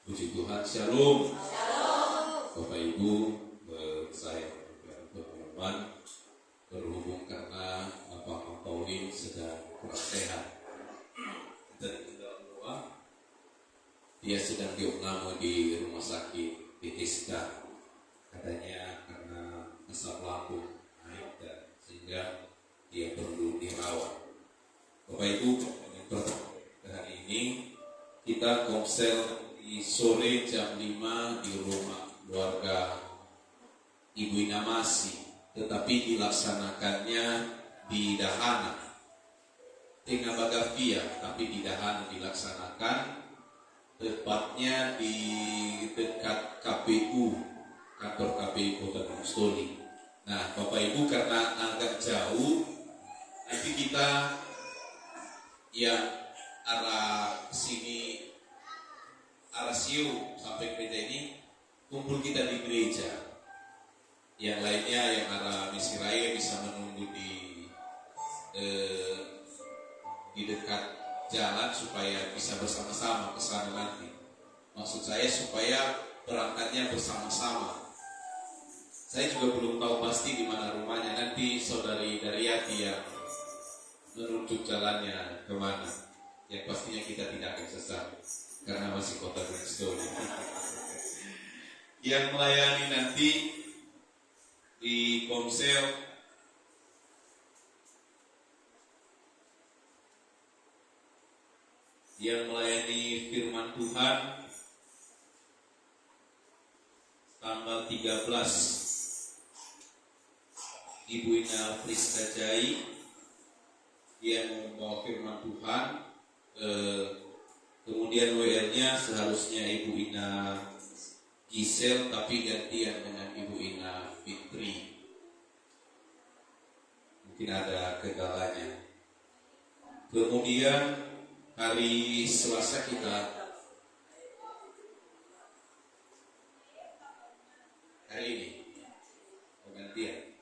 Puji Tuhan, Shalom. Bapak Ibu, saya berpengalaman berhubung karena Bapak Pauline sedang kurang sehat dan tidak doa, dia sedang diopname di rumah sakit PSK, katanya karena asam lambung naik dan sehingga dia perlu dirawat. Bapak Ibu, hari ini kita komsel di sore jam 5 di rumah keluarga Ibu Inamasi, tetapi dilaksanakannya di Dahana dengan Bagavia, tapi di Dahana dilaksanakan tepatnya di dekat KPU, kantor KPU Kota Gunung Stoli. Nah, Bapak Ibu, karena agak jauh, nanti kita yang arah sini, arah Siu sampai gereja ini, kumpul kita di gereja. Yang lainnya yang arah Misi Raya bisa menunggu di dekat jalan supaya bisa bersama-sama ke sana nanti. Maksud saya supaya berangkatnya bersama-sama. Saya juga belum tahu pasti di mana rumahnya. Nanti saudari Daryati yang menunjuk jalannya kemana. Yang pastinya kita tidak akan sesat karena masih Kota Gunung Stoli. Yang melayani nanti di komsel yang melayani firman Tuhan tanggal 13 Ibu Ina Friska Jai, dia membawa firman Tuhan. Kemudian WL-nya seharusnya Ibu Ina Gisel, tapi gantian dengan Ibu Ina Fitri. mungkin ada kendalanya. Kemudian hari Selasa kita hari ini gantian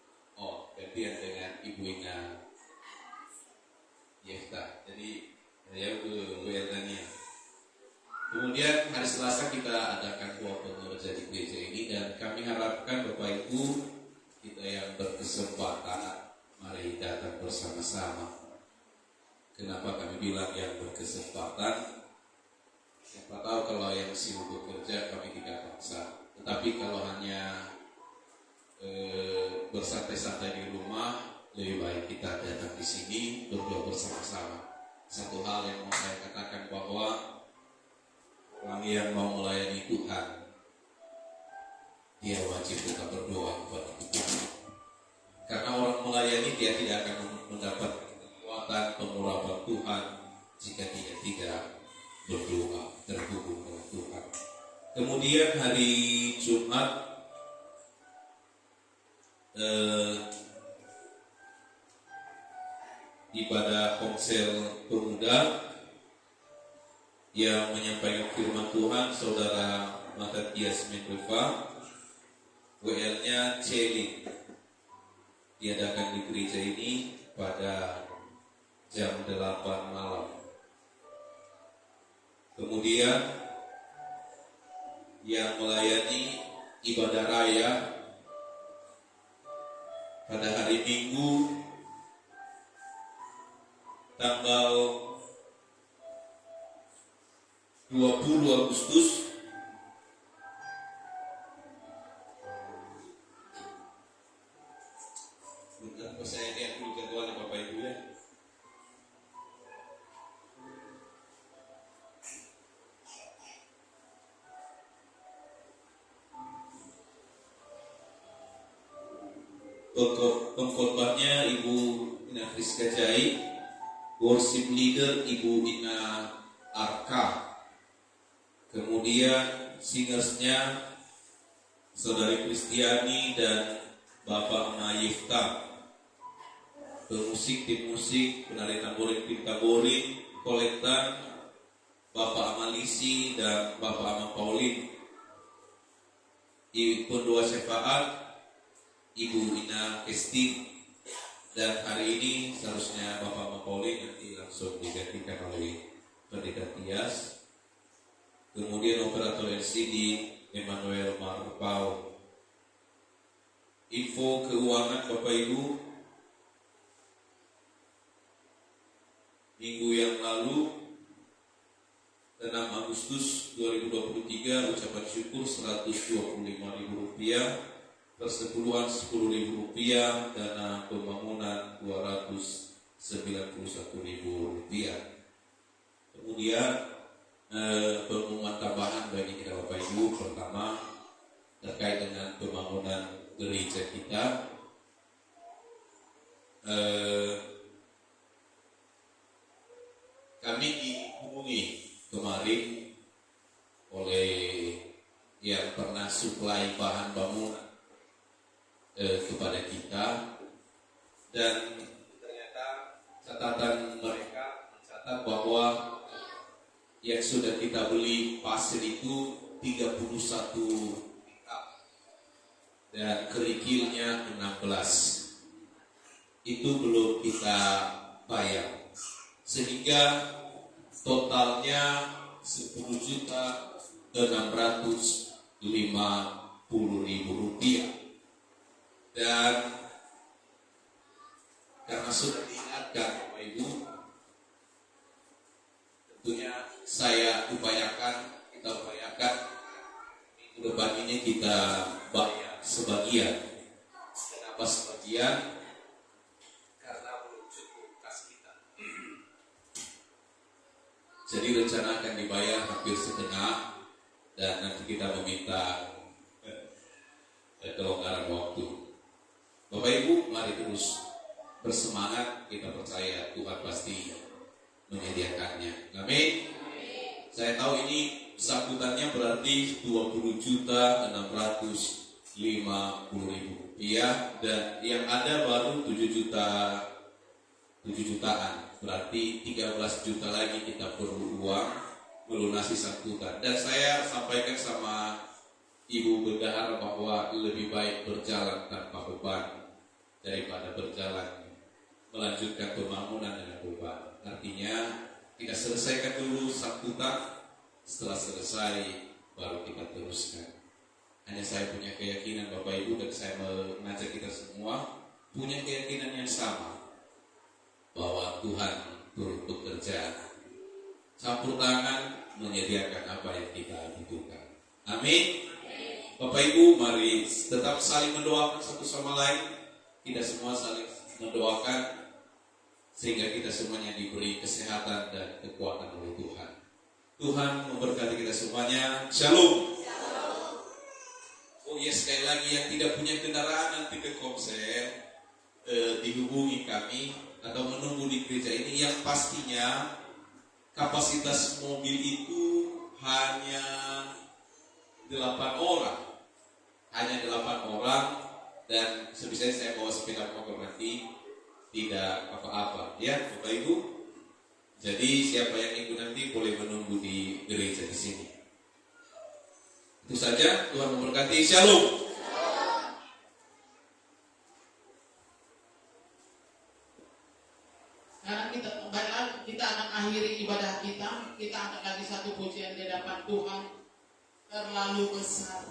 dengan Ibu Ina Yefta. Jadi saya ke Werdania. Kemudian hari Selasa kita adakan doa pengerja di gereja ini, dan kami harapkan Bapak Ibu kita yang berkesempatan mari datang bersama-sama. Kenapa kami bilang yang berkesempatan? Siapa tahu kalau yang sibuk bekerja kami tidak paksa. Tetapi kalau hanya bersantai-santai di rumah, lebih baik kita datang di sini berdoa bersama-sama. Satu hal yang mau saya katakan bahwa orang yang mau melayani Tuhan, dia wajib tetap berdoa kepada Tuhan. Karena orang melayani dia tidak akan mendapat kekuatan pengurapan Tuhan jika dia tidak berdoa terhubung dengan Tuhan. Kemudian hari Jumat ibadah Komsel Pemuda yang menyampaikan firman Tuhan Saudara Matatias Menreva, WL-nya Celin, diadakan di gereja ini pada jam 8 malam. Kemudian yang melayani ibadah raya pada hari Minggu tanggal 20 Agustus saya lihat dulu jadwalnya Bapak Ibu ya. Pengkhotbahnya Ibu Ina Friska Jai, worship leader Ibu Ina Arka, kemudian singersnya Saudari Kristiani dan Bapak Ana Yefta, pemusik tim musik, penari tamborin tim tamborin, kolektan Bapak Amalisi dan Bapak Ama Paulin, pendua syafaat Ibu Ina Kesti, dan hari ini seharusnya Bapak Ama Paulin nanti langsung digantikan oleh Pendeta Tias. Kemudian operator LCD Emmanuel Marpau. Info keuangan Bapak Ibu, minggu yang lalu 6 Agustus 2023 ucapan syukur Rp125.000, persepuluhan Rp10.000, dana pembangunan Rp291.000. Kemudian pengumuman tambahan bagi kita Bapak Ibu, pertama terkait dengan pembangunan gereja kita. Kami dihubungi kemarin oleh yang pernah suplai bahan bangunan kepada kita, dan ternyata catatan mereka mencatat bahwa yang sudah kita beli pasir itu 31 pick-up dan kerikilnya 16. Itu belum kita bayar, sehingga totalnya Rp1.650.000. Dan karena sudah diingatkan Bapak Ibu, tentunya kita upayakan minggu depan ini kita bayar sebagian. Kenapa sebagian? Karena belum cukup kas kita. Jadi rencana akan dibayar hampir setengah, dan nanti kita meminta kelonggaran waktu. Bapak Ibu, mari terus bersemangat, kita percaya Tuhan pasti menyediakannya. Amin. Saya tahu ini sambutannya berarti 20.650.000. 50.000 rupiah, dan yang ada baru 7 jutaan, berarti 13 juta lagi kita perlu uang melunasi sangkutan. Dan saya sampaikan sama Ibu Bendahara bahwa lebih baik berjalan tanpa beban daripada berjalan melanjutkan pembangunan dengan beban. Artinya kita selesaikan dulu sangkutan, setelah selesai baru kita teruskan. Hanya saya punya keyakinan Bapak Ibu, dan saya mengajak kita semua punya keyakinan yang sama bahwa Tuhan turut bekerja, campur tangan menyediakan apa yang kita butuhkan. Amin. Bapak Ibu, mari tetap saling mendoakan satu sama lain. Kita semua saling mendoakan sehingga kita semuanya diberi kesehatan dan kekuatan oleh Tuhan. Tuhan memberkati kita semuanya. Shalom. Oh ya, sekali lagi yang tidak punya kendaraan nanti ke Komsel, dihubungi kami atau menunggu di gereja ini. Yang pastinya kapasitas mobil itu hanya 8 orang. Hanya 8 orang, dan sebisanya saya bawa sepeda motor nanti, tidak apa-apa ya Bapak Ibu. Jadi siapa yang ikut nanti boleh menunggu di gereja di sini. Itu saja, Tuhan memberkati. Shalom. Karena kita akan akhiri ibadah kita. Kita angkat lagi satu pujian di hadapan Tuhan. Terlalu besar.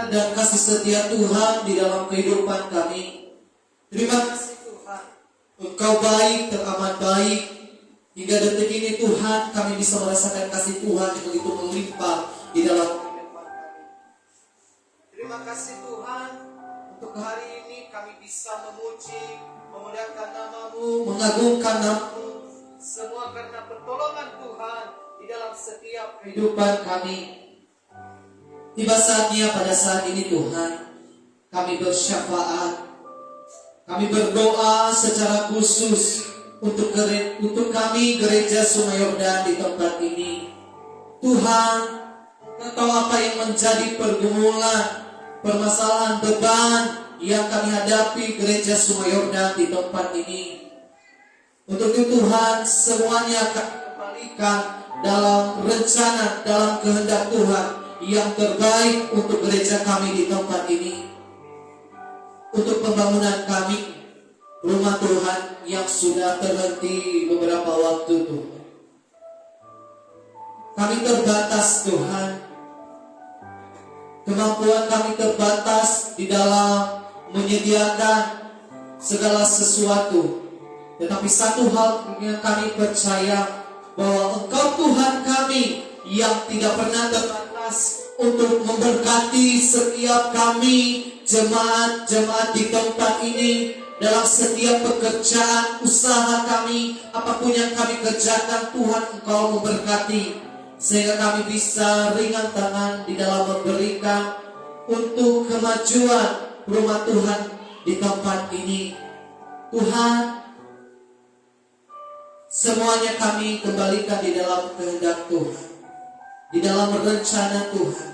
Dan kasih setia Tuhan di dalam kehidupan kami. Terima kasih Tuhan, Engkau baik, teramat baik. Hingga detik ini Tuhan, kami bisa merasakan kasih Tuhan yang begitu melimpah di dalam kehidupan kami. Terima kasih Tuhan, untuk hari ini kami bisa memuji, memuliakan nama-Mu, mengagungkan nama-Mu, semua karena pertolongan Tuhan di dalam setiap kehidupan kami. Tiba saatnya pada saat ini Tuhan, kami bersyafaat, kami berdoa secara khusus untuk kami gereja Sungai Yordan di tempat ini. Tuhan, Engkau apa yang menjadi pergumulan, permasalahan, beban yang kami hadapi gereja Sungai Yordan di tempat ini. Untuk itu Tuhan, semuanya kami kembalikan dalam rencana, dalam kehendak Tuhan yang terbaik untuk gereja kami di tempat ini, untuk pembangunan kami, rumah Tuhan yang sudah terhenti beberapa waktu Tuhan. Kami terbatas Tuhan, kemampuan kami terbatas di dalam menyediakan segala sesuatu. Tetapi satu hal yang kami percaya, bahwa Engkau Tuhan kami yang tidak pernah terbatas untuk memberkati setiap kami jemaat-jemaat di tempat ini dalam setiap pekerjaan usaha kami, apapun yang kami kerjakan Tuhan Engkau memberkati, sehingga kami bisa ringan tangan di dalam memberikan untuk kemajuan rumah Tuhan di tempat ini. Tuhan, Semuanya kami kembalikan di dalam kehendak Tuhan, di dalam rencana Tuhan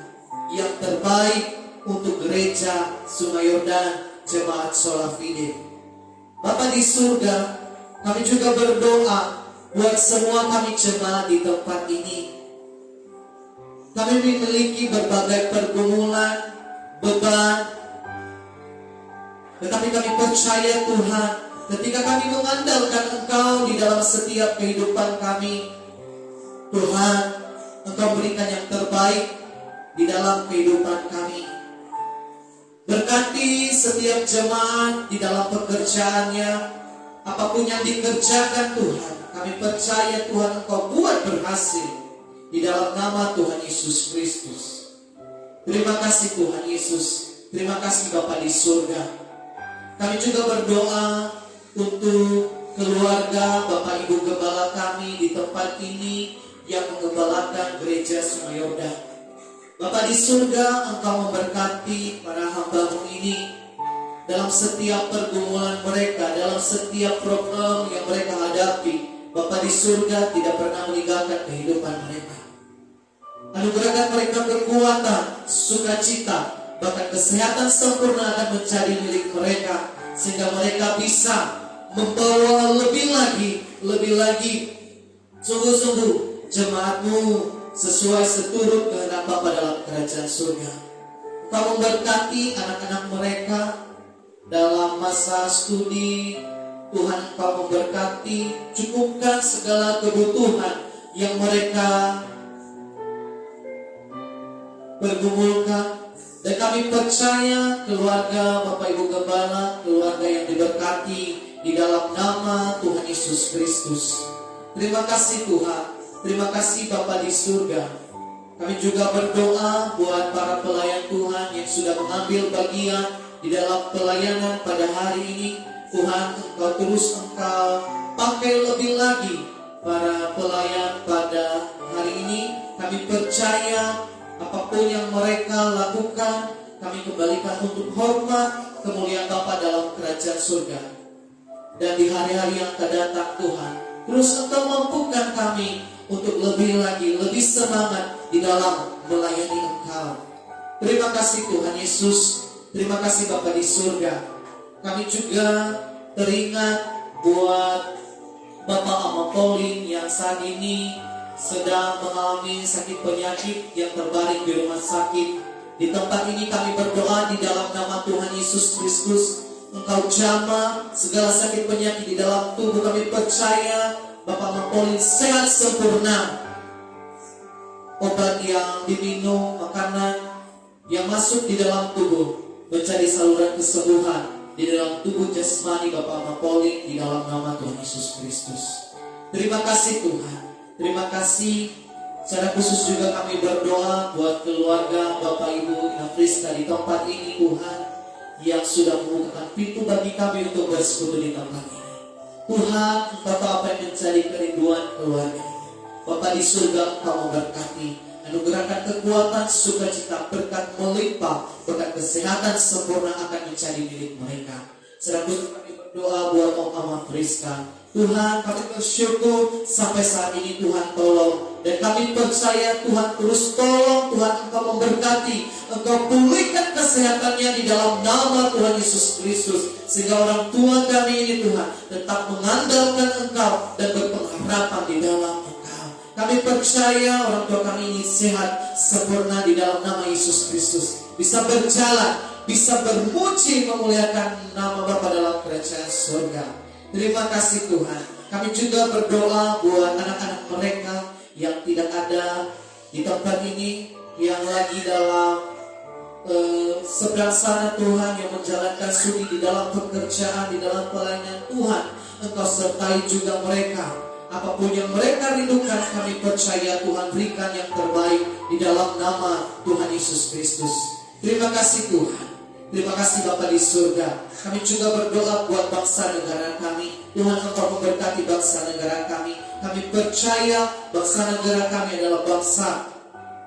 yang terbaik untuk gereja Sungai Yordan Jemaat Sola Fide. Bapa di surga, kami juga berdoa buat semua kami jemaat di tempat ini. Kami memiliki berbagai pergumulan, beban, tetapi kami percaya Tuhan, ketika kami mengandalkan Engkau di dalam setiap kehidupan kami, Tuhan, Engkau berikan yang terbaik di dalam kehidupan kami. Berkati setiap jemaat di dalam pekerjaannya, apapun yang dikerjakan Tuhan, kami percaya Tuhan Engkau buat berhasil di dalam nama Tuhan Yesus Kristus. Terima kasih Tuhan Yesus, terima kasih Bapa di surga. Kami juga berdoa untuk keluarga Bapak Ibu Gembala kami di tempat ini yang mengembalakan gereja Sungai Yordan. Bapa di surga, Engkau memberkati para hamba-Mu ini dalam setiap pergumulan mereka, dalam setiap problem yang mereka hadapi. Bapa di surga tidak pernah meninggalkan kehidupan mereka. Anugerahkan mereka kekuatan, sukacita, bahkan kesehatan sempurna akan menjadi milik mereka, sehingga mereka bisa membawa lebih lagi sungguh-sungguh jemaat-Mu sesuai seturut kehendak Bapa dalam kerajaan surga. Engkau memberkati anak-anak mereka dalam masa studi. Tuhan, Engkau memberkati, cukupkan segala kebutuhan yang mereka pergumulkan. Dan kami percaya keluarga Bapak Ibu Gembala, keluarga yang diberkati di dalam nama Tuhan Yesus Kristus. Terima kasih Tuhan, terima kasih Bapa di surga. Kami juga berdoa buat para pelayan Tuhan yang sudah mengambil bagian di dalam pelayanan pada hari ini. Tuhan, Engkau pakai lebih lagi para pelayan pada hari ini. Kami percaya apapun yang mereka lakukan, kami kembalikan untuk hormat kemuliaan Bapa dalam kerajaan surga. Dan di hari-hari yang akan datang Tuhan, terus Engkau mampukan kami untuk lebih lagi, lebih semangat di dalam melayani Engkau. Terima kasih Tuhan Yesus, terima kasih Bapa di surga. Kami juga teringat buat Bapak Amapolin yang saat ini sedang mengalami sakit penyakit yang terbaring di rumah sakit. Di tempat ini kami berdoa di dalam nama Tuhan Yesus Kristus, Engkau jamah segala sakit penyakit di dalam tubuh. Kami percaya Bapak Amapolin sehat sempurna. Obat yang diminum, makanan yang masuk di dalam tubuh mencari saluran kesembuhan di dalam tubuh jasmani Bapak Amapolin di dalam nama Tuhan Yesus Kristus. Terima kasih Tuhan. Terima kasih. Secara khusus juga kami berdoa buat keluarga Bapak Ibu Ina Friska di tempat ini Tuhan, yang sudah membukakan pintu bagi kami untuk bersekutu di tempat ini. Tuhan, Engkau tahu apa yang menjadi kerinduan keluarga ini. Bapa di surga, Engkau memberkati, anugerahkan kekuatan, sukacita, berkat melimpah, berkat kesehatan sempurna akan menjadi milik mereka. Secara khusus kami berdoa buat Om Ama Friska. Tuhan, kami bersyukur sampai saat ini Tuhan tolong. Dan kami percaya Tuhan terus tolong. Tuhan, Engkau memberkati, Engkau pulihkan kesehatannya di dalam nama Tuhan Yesus Kristus. Sehingga orang tua kami ini Tuhan tetap mengandalkan Engkau dan berpengharapan di dalam Engkau. Kami percaya orang tua kami ini sehat sempurna di dalam nama Yesus Kristus. Bisa berjalan, bisa bermuji memuliakan nama Bapa dalam kerajaan surga. Terima kasih Tuhan. Kami juga berdoa buat anak-anak mereka yang tidak ada di tempat ini, yang lagi dalam seberang sana Tuhan, yang menjalankan studi di dalam pekerjaan, di dalam pelayanan Tuhan. Engkau sertai juga mereka. Apapun yang mereka rindukan, kami percaya Tuhan berikan yang terbaik di dalam nama Tuhan Yesus Kristus. Terima kasih Tuhan. Terima kasih Bapa di surga. Kami juga berdoa buat bangsa negara kami. Tuhan, Engkau memberkati bangsa negara kami. Kami percaya bangsa negara kami adalah bangsa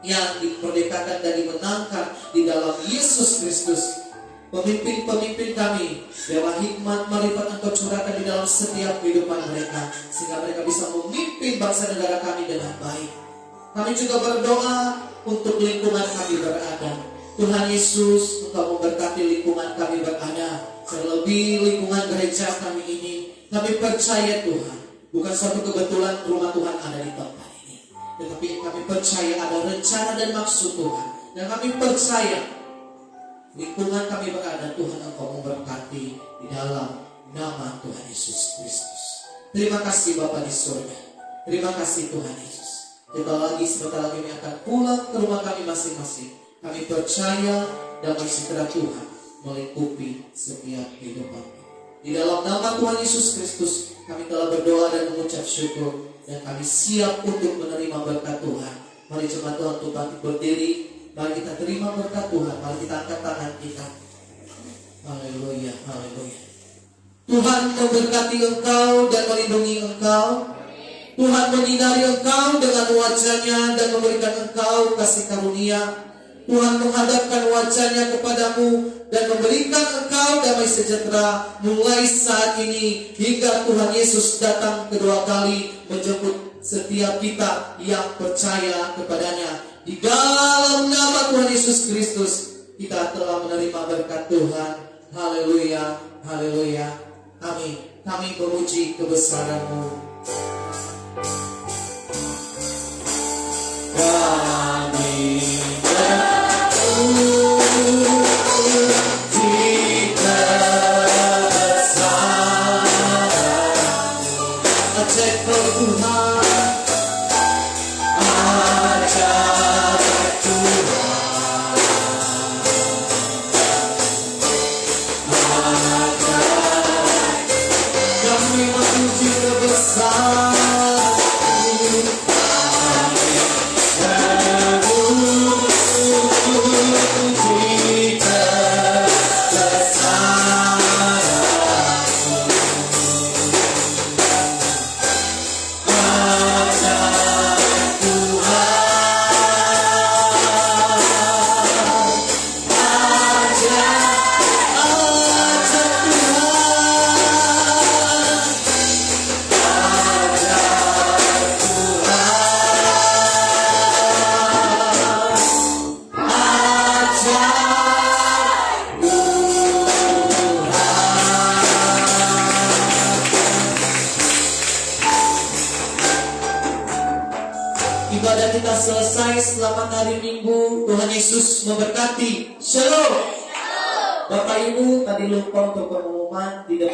yang diperdekakan dan dimenangkan di dalam Yesus Kristus. pemimpin-pemimpin kami. Biarlah hikmat marifat Engkau curahkan di dalam setiap kehidupan mereka, sehingga mereka bisa memimpin bangsa negara kami dengan baik. Kami juga berdoa untuk lingkungan kami berada. Tuhan Yesus, Engkau memberkati lingkungan kami berada, terlebih lingkungan gereja kami ini. Kami percaya Tuhan, bukan suatu kebetulan rumah Tuhan ada di tempat ini, tetapi kami percaya ada rencana dan maksud Tuhan. Dan kami percaya lingkungan kami berada, Tuhan Engkau memberkati di dalam nama Tuhan Yesus Kristus. Terima kasih Bapa di surga. Terima kasih Tuhan Yesus. Sebentar lagi kami akan pulang ke rumah kami masing-masing. Kami percaya damai sejahtera Tuhan melingkupi setiap kehidupan. Di dalam nama Tuhan Yesus Kristus kami telah berdoa dan mengucap syukur, dan kami siap untuk menerima berkat Tuhan. Mari jemaat Tuhan untuk bangkit berdiri. Mari kita terima berkat Tuhan. Mari kita angkat tangan kita. Haleluya, haleluya. Tuhan memberkati engkau dan melindungi engkau. Tuhan menyinari engkau dengan wajah-Nya dan memberikan engkau kasih karunia. Tuhan menghadapkan wajah-Nya kepadamu dan memberikan engkau damai sejahtera mulai saat ini hingga Tuhan Yesus datang kedua kali menjemput setiap kita yang percaya kepadanya. Di dalam nama Tuhan Yesus Kristus kita telah menerima berkat Tuhan. Haleluya, haleluya, amin. Kami memuji kebesaran-Mu. Ibadah kita selesai. Selamat hari Minggu. Tuhan Yesus memberkati. Shalom. Bapak Ibu, tadi lupa untuk pengumuman di depan.